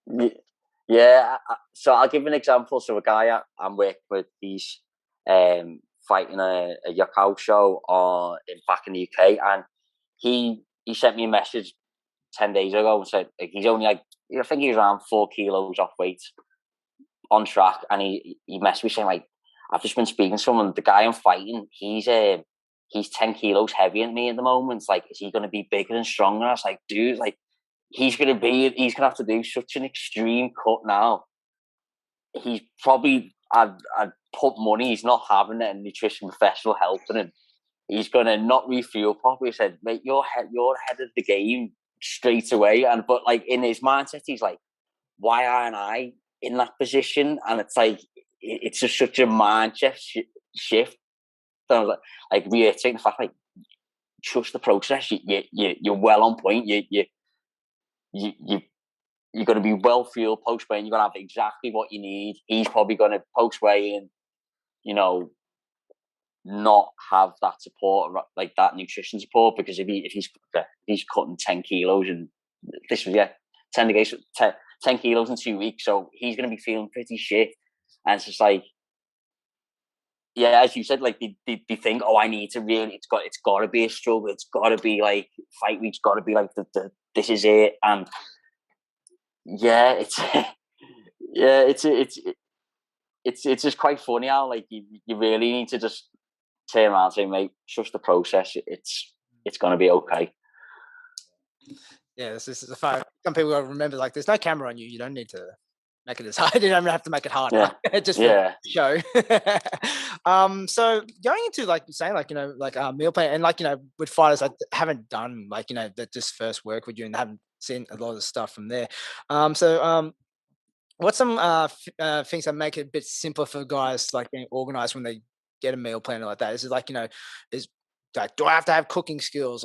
Speaker 3: so I'll give an example. So a guy I'm working with, he's fighting a Yakult show back in the UK, and he sent me a message 10 days ago and said like, he's only like, I think he's around 4 kilos off weight on track, and he messaged me saying like, I've just been speaking to someone, the guy I'm fighting, he's 10 kilos heavier than me at the moment. It's like, is he going to be bigger and stronger? I was like, dude, like he's going to have to do such an extreme cut now. He's probably, I'd put money, he's not having a nutrition professional helping him. He's going to not refuel properly. He said, mate, you're ahead of the game straight away. But like in his mindset, he's like, why aren't I in that position? And it's like, it's just such a mindset shift. So I was like reiterating the fact, like, trust the process. You're well on point. You're going to be well fueled post weigh-in. You're going to have exactly what you need. He's probably going to post weigh-in, not have that support, like that nutrition support, because if he's cutting 10 kilos, and this was 10 kilos in 2 weeks, so he's going to be feeling pretty shit. And it's just like, as you said, like they think, I need to really, it's got to be a struggle, it's got to be like fight week's got to be like this is it. And it's Yeah, it's just quite funny how like you really need to just turn around and say, mate, trust the process. It's gonna be okay.
Speaker 1: Yeah, this is a fact. Some people gotta remember, like, there's no camera on you. You don't need to make it as hard. You don't have to make it harder.
Speaker 3: Yeah,
Speaker 1: Just for
Speaker 3: yeah.
Speaker 1: show. So going into like you saying, like like meal plan, and like with fighters that haven't done like that just first work with you and haven't seen a lot of stuff from there. What's some things that make it a bit simpler for guys like being organized when they get a meal plan like that? Is it like is like, do I have to have cooking skills?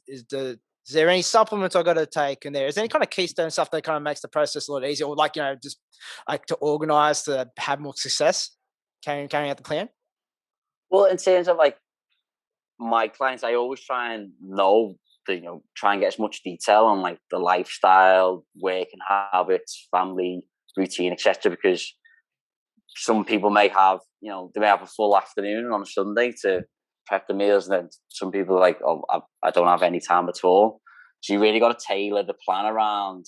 Speaker 1: Is there any supplements I got to take in there? Is there any kind of keystone stuff that kind of makes the process a lot easier, or like just like to organize to have more success carrying out the plan?
Speaker 3: Well, in terms of like my clients, I always try and know try and get as much detail on like the lifestyle, work and habits, family routine, etc. Because some people may have, they may have a full afternoon on a Sunday to prep the meals, and then some people are like, oh, I don't have any time at all. So you really got to tailor the plan around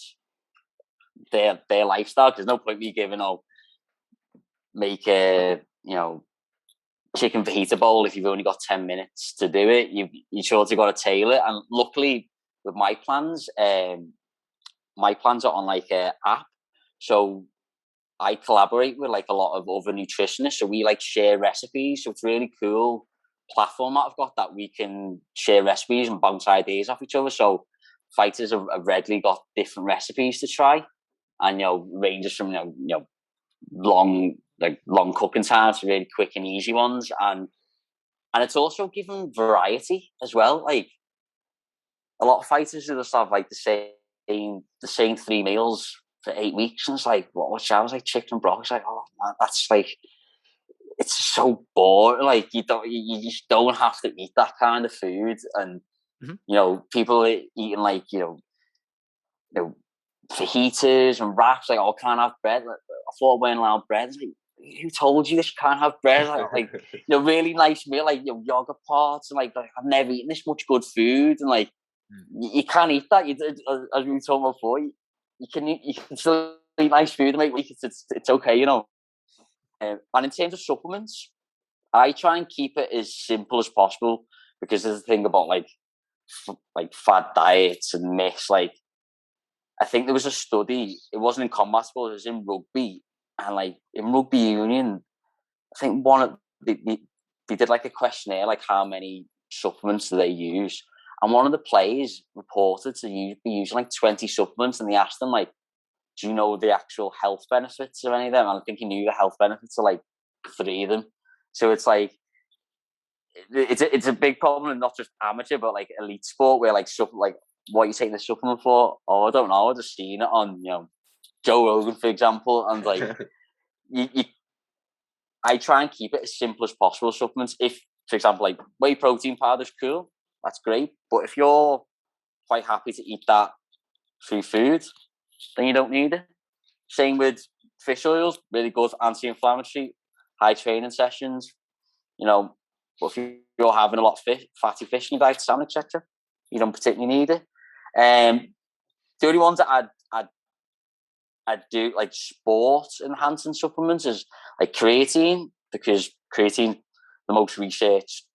Speaker 3: their lifestyle. There's no point me giving, make a, chicken fajita bowl if you've only got 10 minutes to do it. You sure to got to tailor it. And luckily with my plans are on like a app. So I collaborate with like a lot of other nutritionists. So we like share recipes. So it's really cool platform that I've got that we can share recipes and bounce ideas off each other. So fighters have readily got different recipes to try, and ranges from long cooking times to really quick and easy ones, and it's also given variety as well. Like a lot of fighters who just have like the same 3 meals for 8 weeks, and it's like, what sounds like chicken and broccoli. It's like, oh man, that's like, it's so boring. Like you just don't have to eat that kind of food. And people eating like fajitas and wraps, like, oh, can't have bread. Like, I thought we weren't allowed bread. It's like, who told you this? You can't have bread? Like really nice meal, like yogurt pots, and like I've never eaten this much good food, and like you can't eat that. As we were talking about before, you can still eat nice food and make it's okay, And in terms of supplements, I try and keep it as simple as possible, because there's a thing about like fad diets and myths. Like I think there was a study. It wasn't in combat sport. It was in rugby, and like in rugby union, I think they did like a questionnaire, like how many supplements do they use, and one of the players reported to be using like 20 supplements, and they asked them like, do you know the actual health benefits of any of them? And I think he knew the health benefits of like 3 of them. So it's like it's a big problem, and not just amateur but like elite sport, where like what are you taking the supplement for? Oh, I don't know. I just seen it on Joe Rogan, for example, and like I try and keep it as simple as possible. Supplements, if for example like whey protein powder's cool, that's great. But if you're quite happy to eat that through food, then you don't need it. Same with fish oils, really good anti-inflammatory, high training sessions. But if you're having a lot of fatty fish in your diet, salmon, etc., you don't particularly need it. The only ones that I'd do like sport enhancing supplements is like creatine, because creatine, the most researched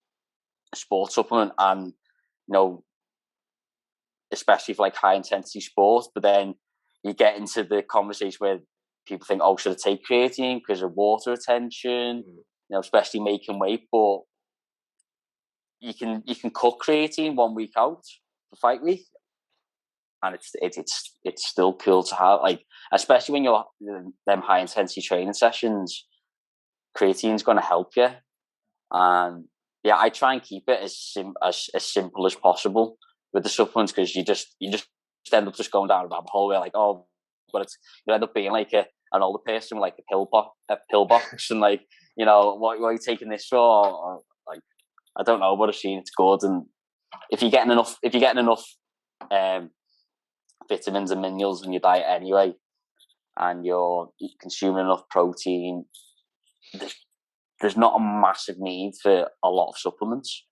Speaker 3: sports supplement, and especially for like high intensity sports. But then you get into the conversation where people think, oh, should I take creatine because of water retention, especially making weight? But you can cut creatine 1 week out for fight week, and it's still cool to have, like, especially when you're them high intensity training sessions. Creatine's going to help you, and yeah, I try and keep it as simple as possible with the supplements, because you just end up just going down a rabbit hole where like, oh, but you end up being like an older person with like a pill box, and like, what are you taking this for? Or, like, I don't know, but I've seen it's good, and if you're getting enough vitamins and minerals in your diet anyway, and you're consuming enough protein, there's not a massive need for a lot of supplements.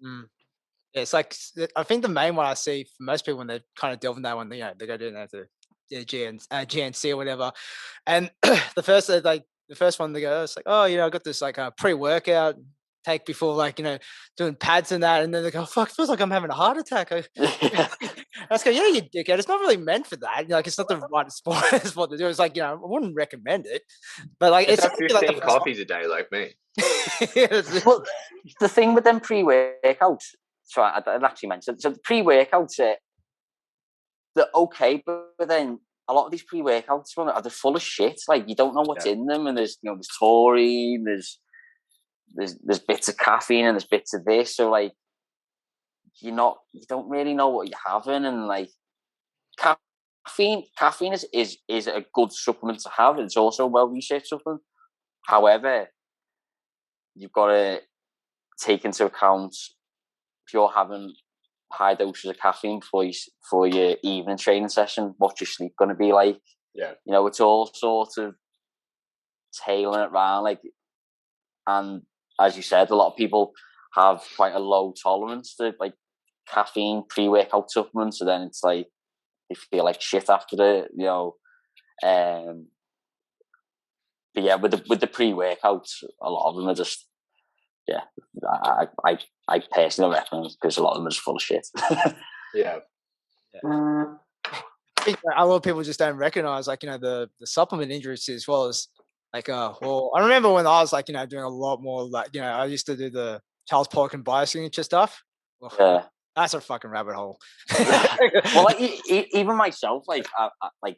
Speaker 1: Yeah, it's like, I think the main one I see for most people when they're kind of delving that one, they go down there to GNC or whatever. And the first one they go, it's like, oh, I got this like a pre-workout take before like doing pads and that, and then they go, fuck, feels like I'm having a heart attack. I was going, yeah, you dickhead, it's not really meant for that. Like, it's not the right sport to do. It's like, I wouldn't recommend it, but like
Speaker 2: It's
Speaker 1: it's
Speaker 2: have 15 coffees a day like me.
Speaker 3: Well, the thing with them pre-workouts, so I'd actually mention, so the pre-workouts, they're okay, but then a lot of these pre-workouts are they're full of shit. Like, you don't know what's in them, and there's there's taurine, there's bits of caffeine, and there's bits of this. So like, you don't really know what you're having, and like caffeine is a good supplement to have. It's also a well-researched supplement. However, you've got to take into account if you're having high doses of caffeine for your evening training session, what's your sleep going to be like?
Speaker 2: Yeah.
Speaker 3: It's all sort of tailoring it around, like, and as you said, a lot of people have quite a low tolerance to like caffeine pre-workout supplements, so then it's like they feel like shit after it, but yeah, with the pre-workouts, a lot of them are just, I personally don't recommend them because a lot of them are just full of shit.
Speaker 2: Yeah.
Speaker 1: I think a lot of people just don't recognize like the supplement industry as well as like well, I remember when I was like doing a lot more like I used to do the Charles Poliquin and biosignature stuff. Well,
Speaker 3: Yeah.
Speaker 1: that's a fucking rabbit hole.
Speaker 3: Well, like, even myself, like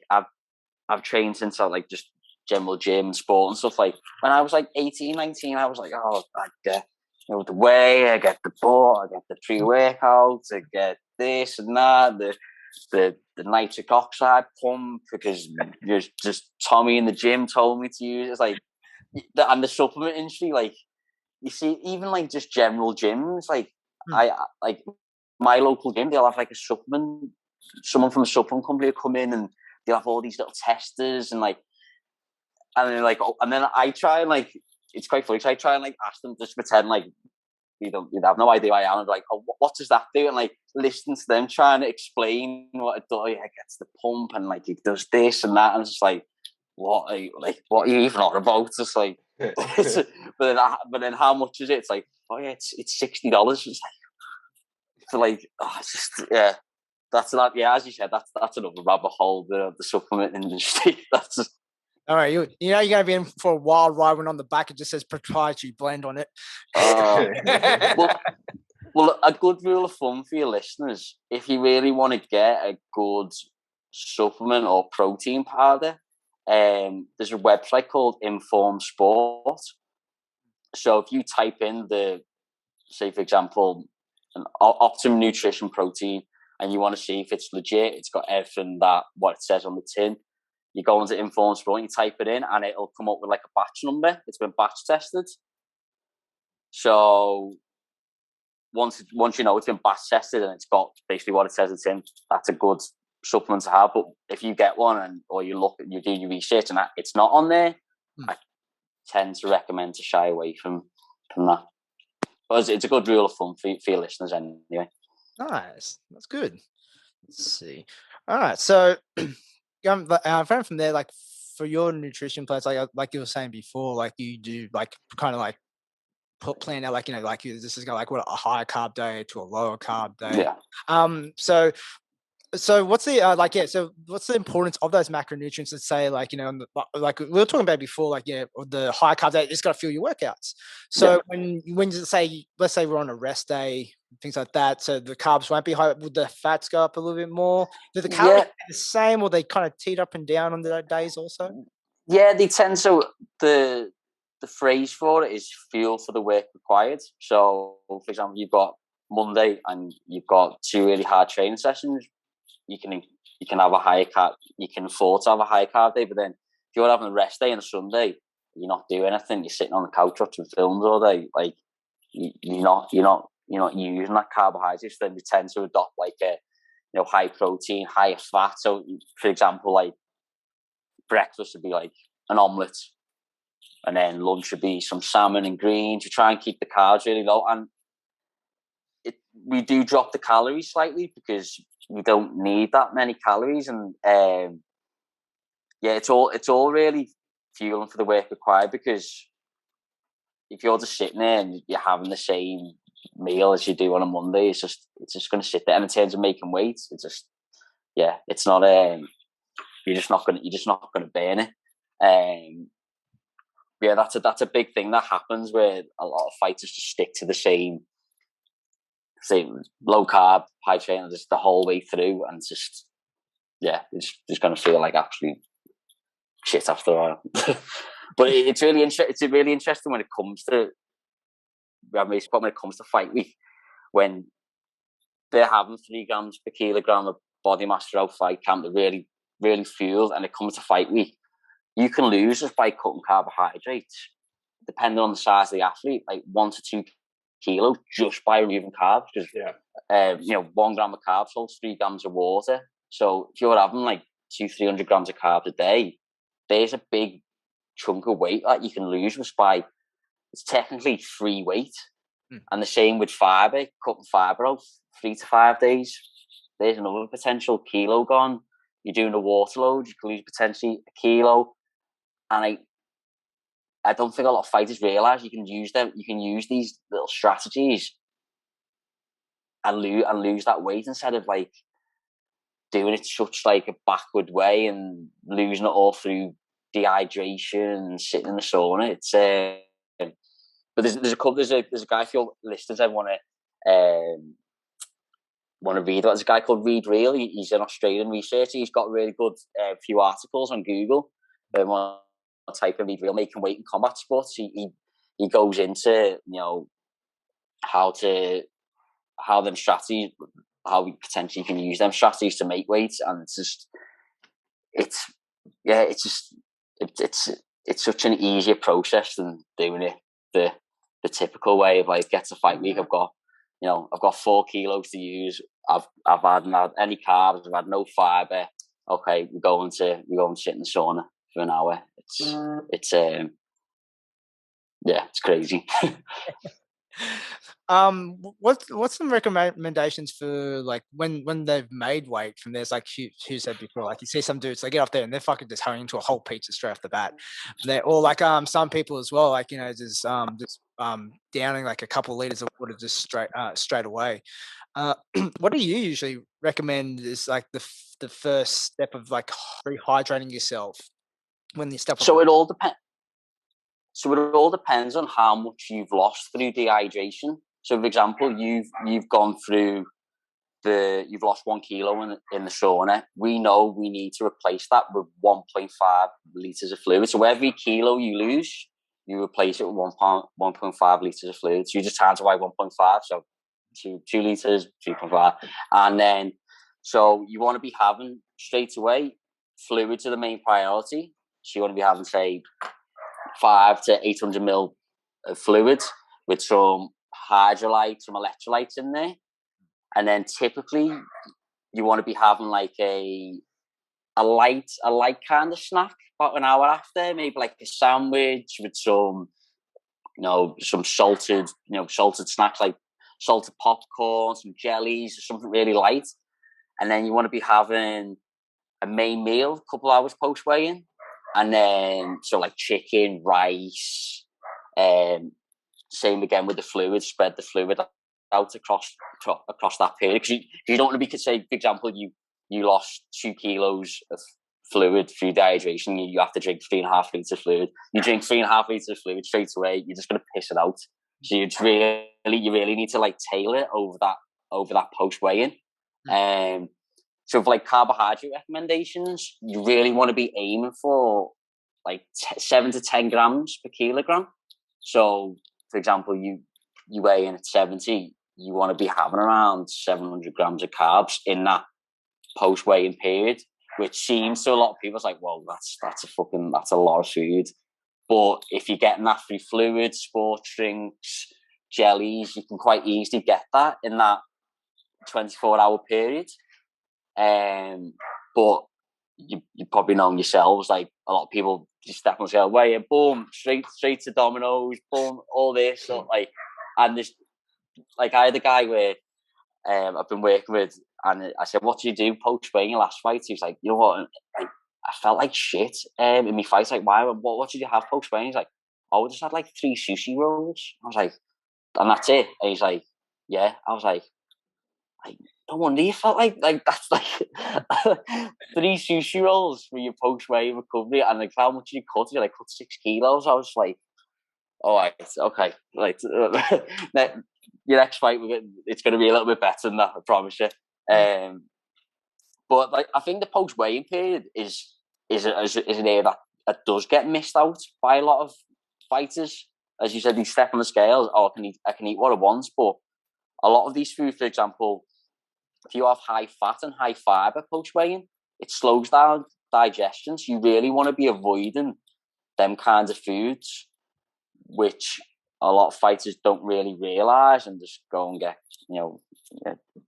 Speaker 3: I've trained since I like just general gym and sport and stuff. Like when I was like 18, 19, I was like, oh, I get the whey, I get the ball, I get the pre-workouts, I get this and that, the nitric oxide pump, because just Tommy in the gym told me to use it. It's like, and the supplement industry, like, you see, even like just general gyms, like I like my local gym, they'll have like a supplement, someone from a supplement company will come in and they'll have all these little testers and like, and then like, and then I try and like, it's quite funny. So I try and like ask them, just pretend like you have no idea who I am, and like, oh, what does that do? And like listen to them trying to explain what it does. Yeah, it gets the pump and like it does this and that, and it's just like, what are you even on about? It's like, but then how much is it? It's like, oh yeah, it's $60. It's like, so like, oh, it's just, yeah, that's not, yeah, as you said, that's another rabbit hole, the supplement industry. That's just,
Speaker 1: all right, you're gonna be in for a wild ride when on the back it just says proprietary blend on it.
Speaker 3: Well, a good rule of thumb for your listeners: if you really want to get a good supplement or protein powder, there's a website called Inform Sport. So if you type in say for example, an Optimum Nutrition protein, and you want to see if it's legit, it's got everything what it says on the tin. You go into Inform Sport, you type it in, and it'll come up with like a batch number. It's been batch tested. So once it's been batch tested and it's got basically what it says it's in, that's a good supplement to have. But if you get one or you do your research and it's not on there, I tend to recommend to shy away from that. But it's a good rule of thumb for your listeners anyway.
Speaker 1: Nice, that's good. Let's see. All right, so from there, like for your nutrition plans, like you were saying before, like you do like kind of like plan out like like this is like what a higher carb day to a lower carb day.
Speaker 3: Yeah.
Speaker 1: So what's the so what's the importance of those macronutrients? Let's say like like we were talking about before, like the high carb day, it's got to fuel your workouts. So when you say, let's say we're on a rest day, things like that, so the carbs won't be high. Would the fats go up a little bit more? Do the calories stay the same, or they kind of teeter up and down on the days also?
Speaker 3: Yeah, they tend to. The phrase for it is fuel for the work required. So, for example, you've got Monday and you've got 2 really hard training sessions. You can have a higher carb. You can afford to have a high carb day, but then if you're having a rest day on a Sunday, you're not doing anything. You're sitting on the couch watching films all day. Like you're not using that carbohydrate. So then you tend to adopt like a high protein, high fat. So, for example, like breakfast would be like an omelette, and then lunch would be some salmon and greens. You try and keep the carbs really low, and we do drop the calories slightly because we don't need that many calories, and it's all really fueling for the work required, because if you're just sitting there and you're having the same meal as you do on a Monday, it's just going to sit there. And in terms of making weight, it's just, it's not you're just not going to burn it. That's a big thing that happens, where a lot of fighters just stick to the same low carb, high training just the whole way through, and it's just it's just going to feel like actually shit after a while. But it's really interesting when it comes to fight week, when they're having 3 grams per kilogram of body mass throughout fight camp, they're really, really fueled, and it comes to fight week, you can lose just by cutting carbohydrates, depending on the size of the athlete, like 1 to 2 kilos just by removing carbs. Because 1 gram of carbs holds 3 grams of water. So if you're having like 200-300 grams of carbs a day, there's a big chunk of weight that you can lose just by, it's technically free weight. And the same with fibre, cutting fibre out 3 to 5 days. There's another potential kilo gone. You're doing a water load, you can lose potentially a kilo. And I don't think a lot of fighters realise you can use them. You can use these little strategies and lose that weight, instead of like doing it such like a backward way and losing it all through dehydration and sitting in the sauna. It's but there's a guy, if your listeners ever want to read about, there's a guy called Reed Reel. He's an Australian researcher. He's got really good few articles on Google. Type of Reed Reel, making weight in combat sports. He goes into how them strategies, how we potentially can use them strategies to make weight, and it's such an easier process than doing it the typical way of like, get to fight week. I've got 4 kilos to use. I've had any carbs. I've had no fibre. Okay, we're going to sit in the sauna for an hour. It's crazy.
Speaker 1: What's some recommendations for like when they've made weight from this? Like Hugh said before, like you see some dudes, they get up there and they're fucking just hurrying into a whole pizza straight off the bat. Or like some people as well, like just downing like a couple of liters of water just straight away. What do you usually recommend is like the first step of like rehydrating yourself when you step?
Speaker 3: So it all depends. So it all depends on how much you've lost through dehydration. So, for example, you've gone through you've lost 1 kilo in the sauna. We know we need to replace that with 1.5 liters of fluid. So every kilo you lose, you replace it with 1.5 liters of fluid. So you just times it by 1.5. So 2 liters, 2.5, and then so you want to be having straight away fluids are the main priority. So you want to be having, say, 500 to 800 ml of fluid with some hydrolytes, some electrolytes in there. And then typically you want to be having like a light kind of snack about an hour after, maybe like a sandwich with some, some salted snacks like salted popcorn, some jellies, or something really light. And then you want to be having a main meal a couple hours post weigh-in. And then, so like chicken, rice, same again with the fluid, spread the fluid out across that period. Because you don't want to be, say, for example, you lost 2 kilos of fluid through dehydration, you have to drink 3.5 liters of fluid. You drink 3.5 liters of fluid straight away, you're just going to piss it out. So you really need to like tailor it over that post weigh-in. So for like carbohydrate recommendations, you really want to be aiming for like 7 to 10 grams per kilogram. So, for example, you weigh in at 70, you want to be having around 700 grams of carbs in that post weigh-in period, which seems to a lot of people, it's like, well, that's a lot of food. But if you're getting that through fluids, sports drinks, jellies, you can quite easily get that in that 24-hour period. But you probably know yourselves, like a lot of people just step on the scale, weigh in, boom, straight to Domino's, boom, all this, so like, and this, like I had a guy where I've been working with, and I said, what do you do post weigh-in your last fight? He was like, you know what, I felt like shit in my fights. Like, why? What did you have post weigh? He's like, oh, I just had like 3 sushi rolls. I was like, and that's it. And he's like, yeah. I was like, no wonder you felt like that's like 3 sushi rolls for your post weigh recovery, and like how much you cut? You like cut 6 kilos. I was like, all right, okay, like your next fight, it's going to be a little bit better than that, I promise you. But like, I think the post weighing period is an area that does get missed out by a lot of fighters. As you said, they step on the scales. Oh, I can eat what I want, but a lot of these foods, for example, if you have high fat and high fiber post weighing, it slows down digestion. So you really want to be avoiding them kinds of foods, which a lot of fighters don't really realize, and just go and get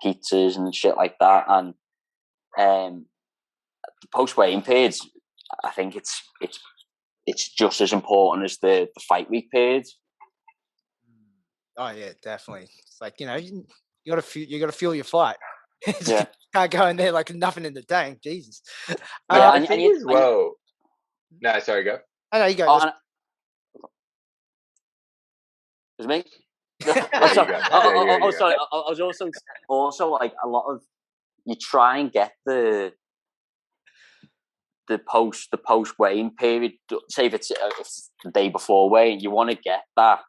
Speaker 3: pizzas and shit like that. And the post weighing periods, I think it's just as important as the fight week periods.
Speaker 1: Oh yeah, definitely. It's like, you gotta fuel your fight.
Speaker 3: Yeah.
Speaker 1: Can't go in there like nothing in the tank. Jesus.
Speaker 3: Yeah,
Speaker 2: I think as well. No, sorry, go.
Speaker 1: I know you go.
Speaker 3: Oh, it was me. Sorry. I was also like, a lot of, you try and get the post weighing period. Say if it's the day before weighing, you want to get that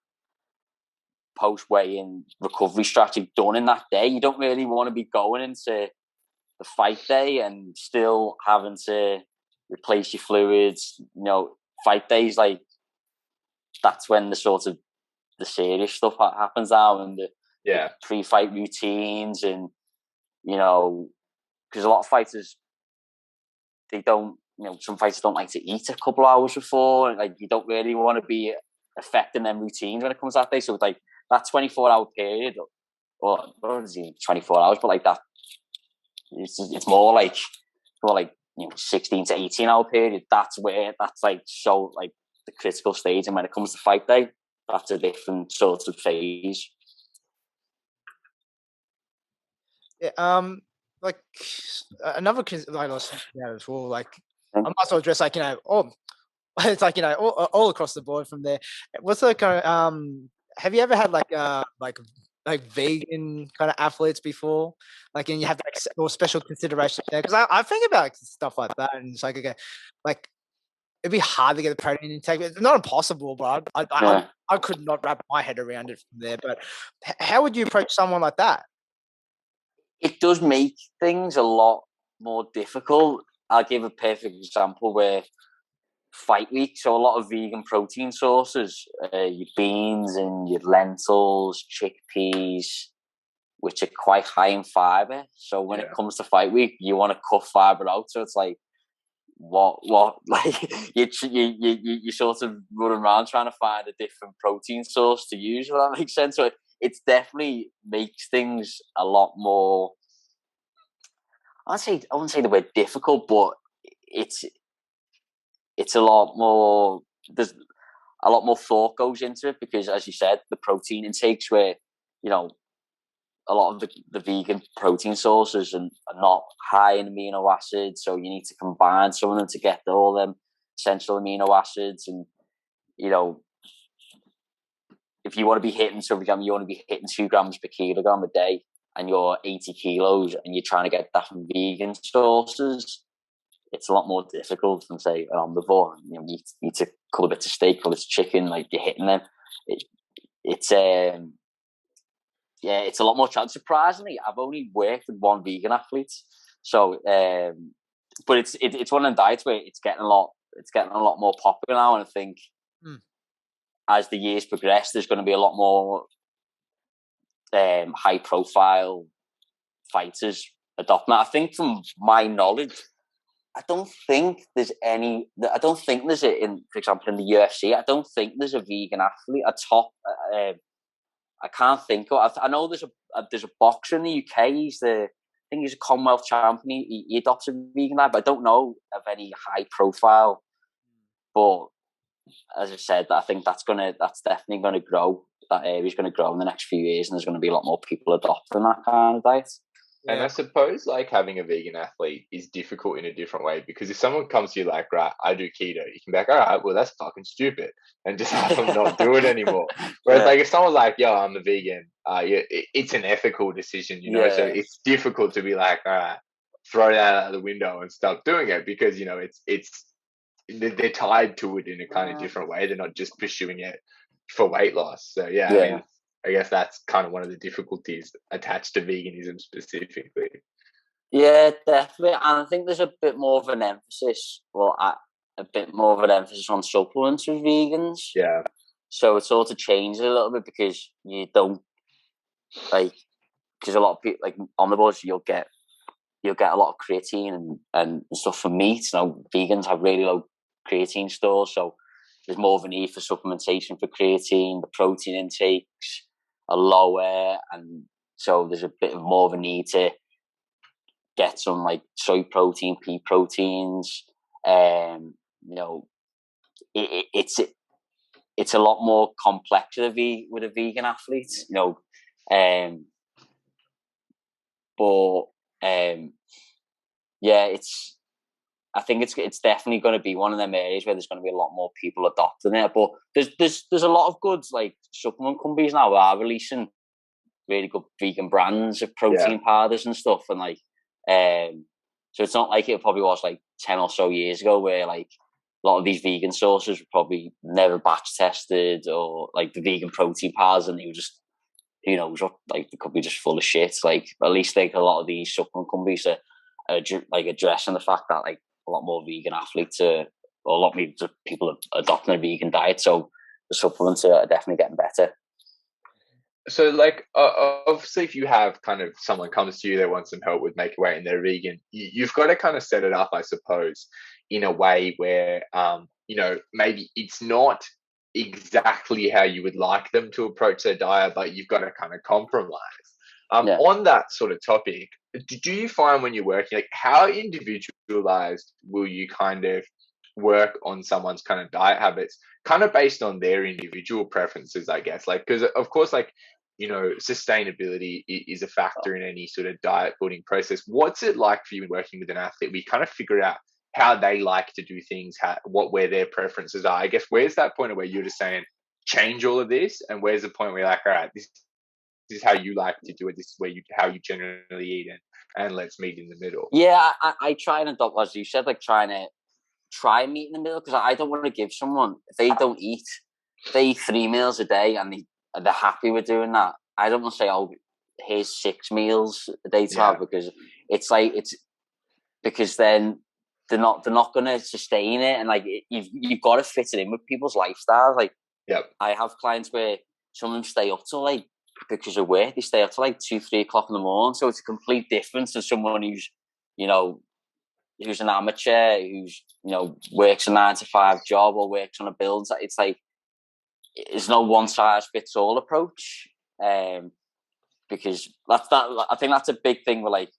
Speaker 3: post weighing recovery strategy done in that day. You don't really want to be going into the fight day and still having to replace your fluids. Fight days, like, that's when the sort of the serious stuff happens now, and the pre-fight routines, and because a lot of fighters, they don't, some fighters don't like to eat a couple of hours before, and like, you don't really want to be affecting them routines when it comes to that day. So it's like that 24-hour period, or not even 24 hours, but like that, it's more like 16 to 18-hour period. That's like so like the critical stage, and when it comes to fight day, that's a different sort of phase.
Speaker 1: Yeah, like another I was thinking about as well. Like, I might as well address, like, it's like, all across the board from there. What's the kind of have you ever had like vegan kind of athletes before? Like, and you have like or special considerations there? Because I think about like, stuff like that, and it's like, okay, like, it'd be hard to get the protein intake. It's not impossible, but I could not wrap my head around it from there. But how would you approach someone like that?
Speaker 3: It does make things a lot more difficult. I'll give a perfect example where fight week, so a lot of vegan protein sources, your beans and your lentils, chickpeas, which are quite high in fiber. So when it comes to fight week, you want to cut fiber out. So it's like, what like you sort of run around trying to find a different protein source to use, if that makes sense. So it's definitely makes things a lot more, I wouldn't say the word difficult, but it's a lot more, there's a lot more thought goes into it, because as you said, the protein intakes where, a lot of the vegan protein sources are not high in amino acids, so you need to combine some of them to get all them essential amino acids. And if you want to be hitting, so for example, you want to be hitting 2 grams per kilogram a day, and you're 80 kilos, and you're trying to get that from vegan sources, it's a lot more difficult than, say, an omnivore. You need to cut a bit of steak, cut a bit of chicken, like, you're hitting them. It's a lot more challenging. Surprisingly, I've only worked with one vegan athlete, so but it's one of the diets where it's getting a lot more popular now, and I think as the years progress, there's going to be a lot more high profile fighters adopting that. I think, from my knowledge, I don't think there's in, for example, in the UFC, I don't think there's a vegan athlete, a top. I can't think of. I know there's a boxer in the UK. I think he's a Commonwealth champion. He adopts a vegan diet, but I don't know of any high profile. But as I said, I think that's definitely going to grow. That area is going to grow in the next few years, and there's going to be a lot more people adopting that kind of diet.
Speaker 2: And I
Speaker 1: Yeah.
Speaker 2: suppose like having a vegan athlete is difficult in a different way, because if someone comes to you like, right, I do keto, you can be like, all right, well, that's fucking stupid, and just have them not do it anymore. Whereas
Speaker 3: Yeah.
Speaker 2: like if someone's like, yo, I'm a vegan, yeah, it's an ethical decision, you know, so
Speaker 3: Yeah.
Speaker 2: it's difficult to be like, all right, throw that out of the window and stop doing it, because, you know, they're tied to it in a kind of different way. They're not just pursuing it for weight loss. So yeah, I
Speaker 3: Yeah.
Speaker 2: mean, I guess that's kind of one of the difficulties attached to veganism specifically.
Speaker 3: Yeah, definitely. And I think there's a bit more of an emphasis, a bit more of an emphasis on supplements with vegans.
Speaker 2: Yeah.
Speaker 3: So it sort of changes a little bit, because you don't like, because a lot of people, like omnivores, you'll get a lot of creatine and stuff from meat. You know, vegans have really low creatine stores, so there's more of a need for supplementation for creatine. The protein intakes are lower, and so there's a bit more of a need to get some like soy protein, pea proteins. You know, it's a lot more complex with a vegan athlete. You know, but yeah, I think it's definitely going to be one of them areas where there's going to be a lot more people adopting it. But there's a lot of good like supplement companies now that are releasing really good vegan brands of protein powders and stuff, and like so it's not like it probably was like 10 or so years ago, where like a lot of these vegan sources were probably never batch tested, or like the vegan protein powders, and they were just, who knows, like they could be just full of shit. Like at least like a lot of these supplement companies are like addressing the fact that like a lot more vegan athletes or a lot more people are adopting a vegan diet, so the supplements are definitely getting better.
Speaker 2: So like obviously if you have kind of someone comes to you, they want some help with making weight and they're vegan, you've got to kind of set it up, I suppose, in a way where you know, maybe it's not exactly how you would like them to approach their diet, but you've got to kind of compromise. On that sort of topic, do you find when you're working, like how individualized will you kind of work on someone's kind of diet habits, kind of based on their individual preferences, I guess? Like, because of course, like, you know, sustainability is a factor in any sort of diet building process. What's it like for you working with an athlete? We kind of figure out how they like to do things, where their preferences are. I guess where's that point where you're just saying change all of this, and where's the point where you're like, all right, this is how you like to do it. This is how you generally eat, and let's meet in the middle.
Speaker 3: Yeah, I try and adopt, as you said, like try and meet in the middle, because I don't want to give someone, if they don't eat, if they eat 3 meals a day and they're happy with doing that, I don't want to say, oh, here's 6 meals a day to have, because it's like, because then they're not going to sustain it, and like you've got to fit it in with people's lifestyles. Like, I have clients where some of them stay up till like, because of work, they stay up till like 2-3 o'clock in the morning, so it's a complete difference to someone who's, you know, who's an amateur, who's, you know, works a 9-to-5 job or works on a build. It's like, there's no one size fits all approach, because I think that's a big thing with like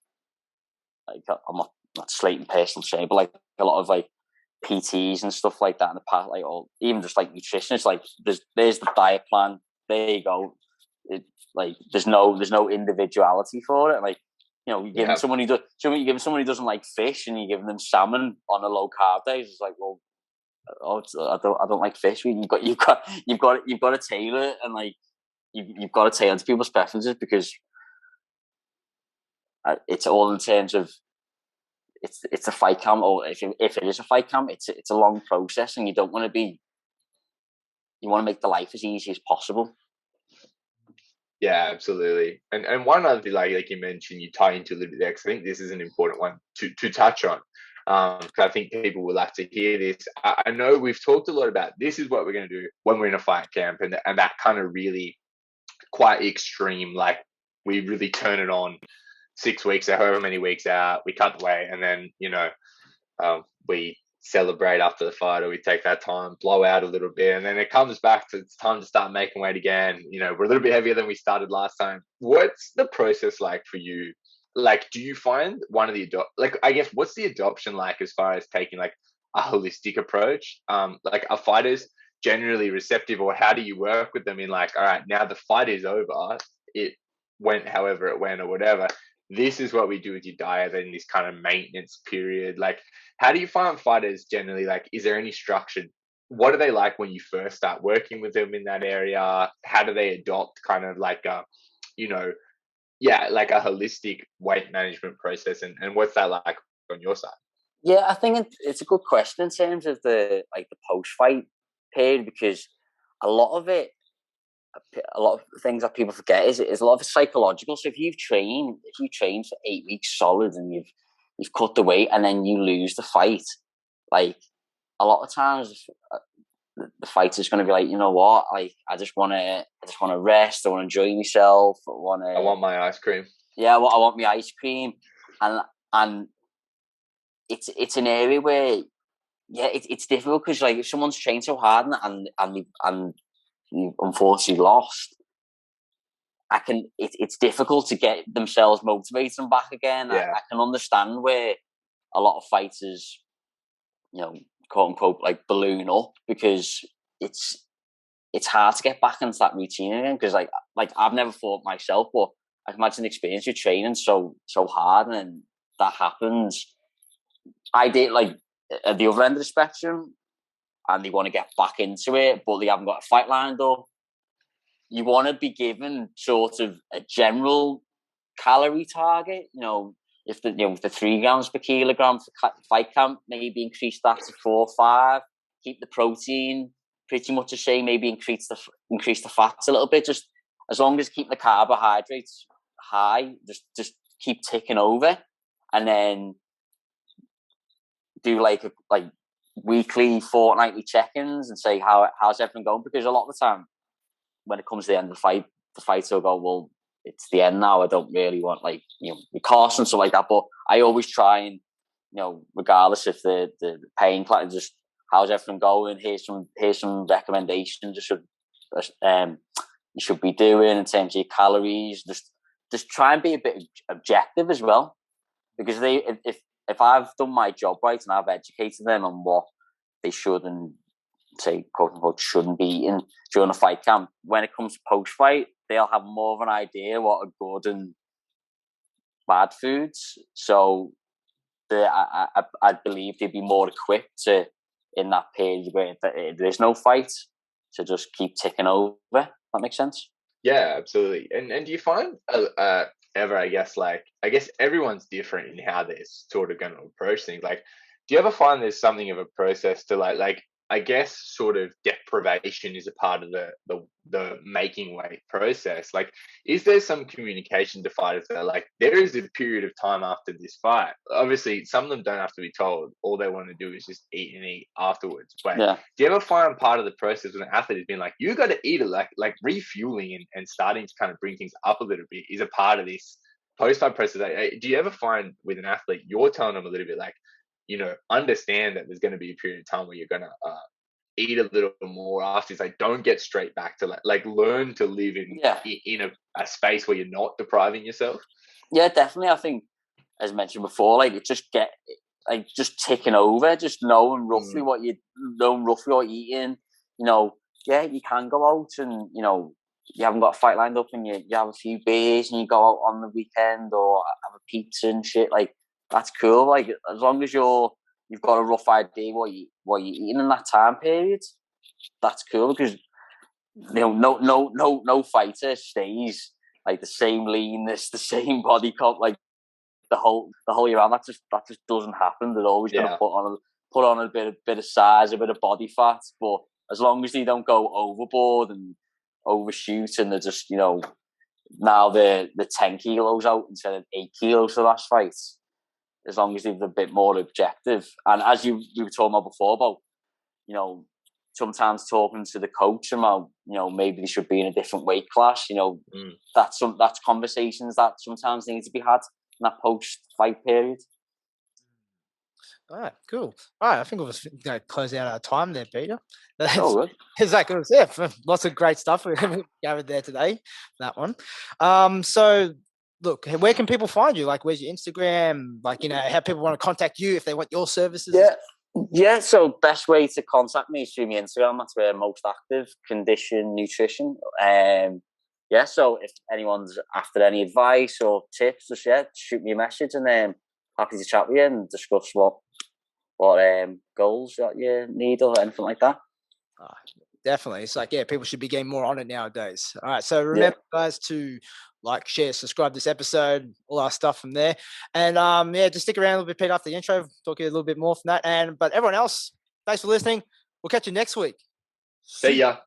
Speaker 3: I'm not slating personal training, but like a lot of like PTs and stuff like that in the past, like, or even just like nutritionists, like there's the diet plan, there you go. Like there's no individuality for it. Like, you know, you give someone who doesn't like fish, and you give them salmon on a low carb day. It's like, well, I don't like fish. You've got to tailor it, and like you've got to tailor to people's preferences, because it's all in terms of it's a fight camp, or if it is a fight camp, it's a long process, and you want to make the life as easy as possible.
Speaker 2: Yeah, absolutely. And one other thing, like you mentioned, you tie into a little bit there, because I think this is an important one to touch on. Because I think people will have to hear this. I know we've talked a lot about this is what we're going to do when we're in a fight camp, and that kind of really quite extreme. Like we really turn it on 6 weeks or however many weeks out, we cut the weight, and then, you know, we celebrate after the fight, or we take that time, blow out a little bit, and then it comes back to it's time to start making weight again. You know, we're a little bit heavier than we started last time. What's the process like for you? Like, do you find one of the I guess what's the adoption like as far as taking like a holistic approach? Like, are fighters generally receptive, or how do you work with them in like, all right, now the fight is over, it went however it went or whatever, this is what we do with your diet in this kind of maintenance period. Like, how do you find fighters generally? Like, is there any structured? What are they like when you first start working with them in that area? How do they adopt kind of like a, like a holistic weight management process? And what's that like on your side?
Speaker 3: Yeah, I think it's a good question in terms of the post-fight period, because a lot of things that people forget is a lot of it's psychological. So if you train for 8 weeks solid and you've cut the weight and then you lose the fight, like a lot of times the fighter's going to be like, you know what, like I just want to rest, I want to enjoy myself, I
Speaker 2: want my ice cream.
Speaker 3: Yeah, I want my ice cream, and it's an area where it's difficult, because like if someone's trained so hard and you unfortunately lost, it's difficult to get themselves motivated and back again.
Speaker 2: Yeah.
Speaker 3: I can understand where a lot of fighters, quote unquote, like balloon up, because it's hard to get back into that routine again. Because like I've never fought myself, but I can imagine the experience you're training so hard, and then that happens. I did like at the other end of the spectrum, and they want to get back into it, but they haven't got a fight lined up. You want to be given sort of a general calorie target. If the 3 grams per kilogram for fight camp, maybe increase that to 4 or 5. Keep the protein pretty much the same. Maybe increase the fats a little bit. Just as long as keep the carbohydrates high, just keep ticking over, and then do like weekly, fortnightly check-ins and say how's everything going. Because a lot of the time, when it comes to the end of the fighter will go, well, it's the end now, I don't really want the cost and stuff like that. But I always try and, regardless if the paying plan, just how's everything going, here's some recommendations you should be doing in terms of your calories. Just try and be a bit objective as well, because if I've done my job right and I've educated them on what they should and say, quote unquote, shouldn't be eating during a fight camp, when it comes to post-fight, they'll have more of an idea what are good and bad foods. So I believe they'd be more equipped to, in that period where there's no fight, to just keep ticking over. That makes sense?
Speaker 2: Yeah, absolutely. And do you find ever, I guess everyone's different in how they're sort of going to approach things. Like, do you ever find there's something of a process to like I guess sort of deprivation is a part of the making weight process? Like, is there some communication to fighters that like there is a period of time after this fight? Obviously, some of them don't have to be told. All they want to do is just eat and eat afterwards. But do you ever find part of the process when an athlete has been like, you got to eat it, like refueling and starting to kind of bring things up a little bit is a part of this post-fight process? Do you ever find with an athlete, you're telling them a little bit like, understand that there's going to be a period of time where you're going to eat a little more after this. Like, don't get straight back to like learn to live in a space where you're not depriving yourself.
Speaker 3: Yeah, definitely. I think, as mentioned before, like it just ticking over, just knowing roughly what you're eating. You can go out and you haven't got a fight lined up and you have a few beers and you go out on the weekend or have a pizza and shit. Like, that's cool. Like, as long as you've got a rough idea what you're eating in that time period, that's cool. Because no fighter stays like the same leanness, the same body comp like the whole year round. That just doesn't happen. They're always going to put on a bit of size, a bit of body fat. But as long as they don't go overboard and overshoot, and they're just now they're 10 kilos out instead of 8 kilos for the last fight. As long as they're a bit more objective. And as we were talking about before about, sometimes talking to the coach about, maybe they should be in a different weight class, that's conversations that sometimes need to be had in that post-fight period.
Speaker 1: All right, cool. All right, I think we'll close out our time there, Peter.
Speaker 3: Good.
Speaker 1: Exactly. Yeah, lots of great stuff we gathered there today. That one. So, look, where can people find you? Like, where's your Instagram? Like, how people want to contact you if they want your services?
Speaker 3: Yeah. So, best way to contact me is through my Instagram. That's where I'm most active. Condition Nutrition. yeah, so if anyone's after any advice or tips, just shoot me a message, and happy to chat with you and discuss what goals that you need or anything like that.
Speaker 1: Definitely. It's like, people should be getting more on it nowadays. All right. So remember, guys, to like, share, subscribe this episode, all our stuff from there. And just stick around a little bit, Pete, after the intro. Talk to you a little bit more from that. But everyone else, thanks for listening. We'll catch you next week.
Speaker 2: See ya.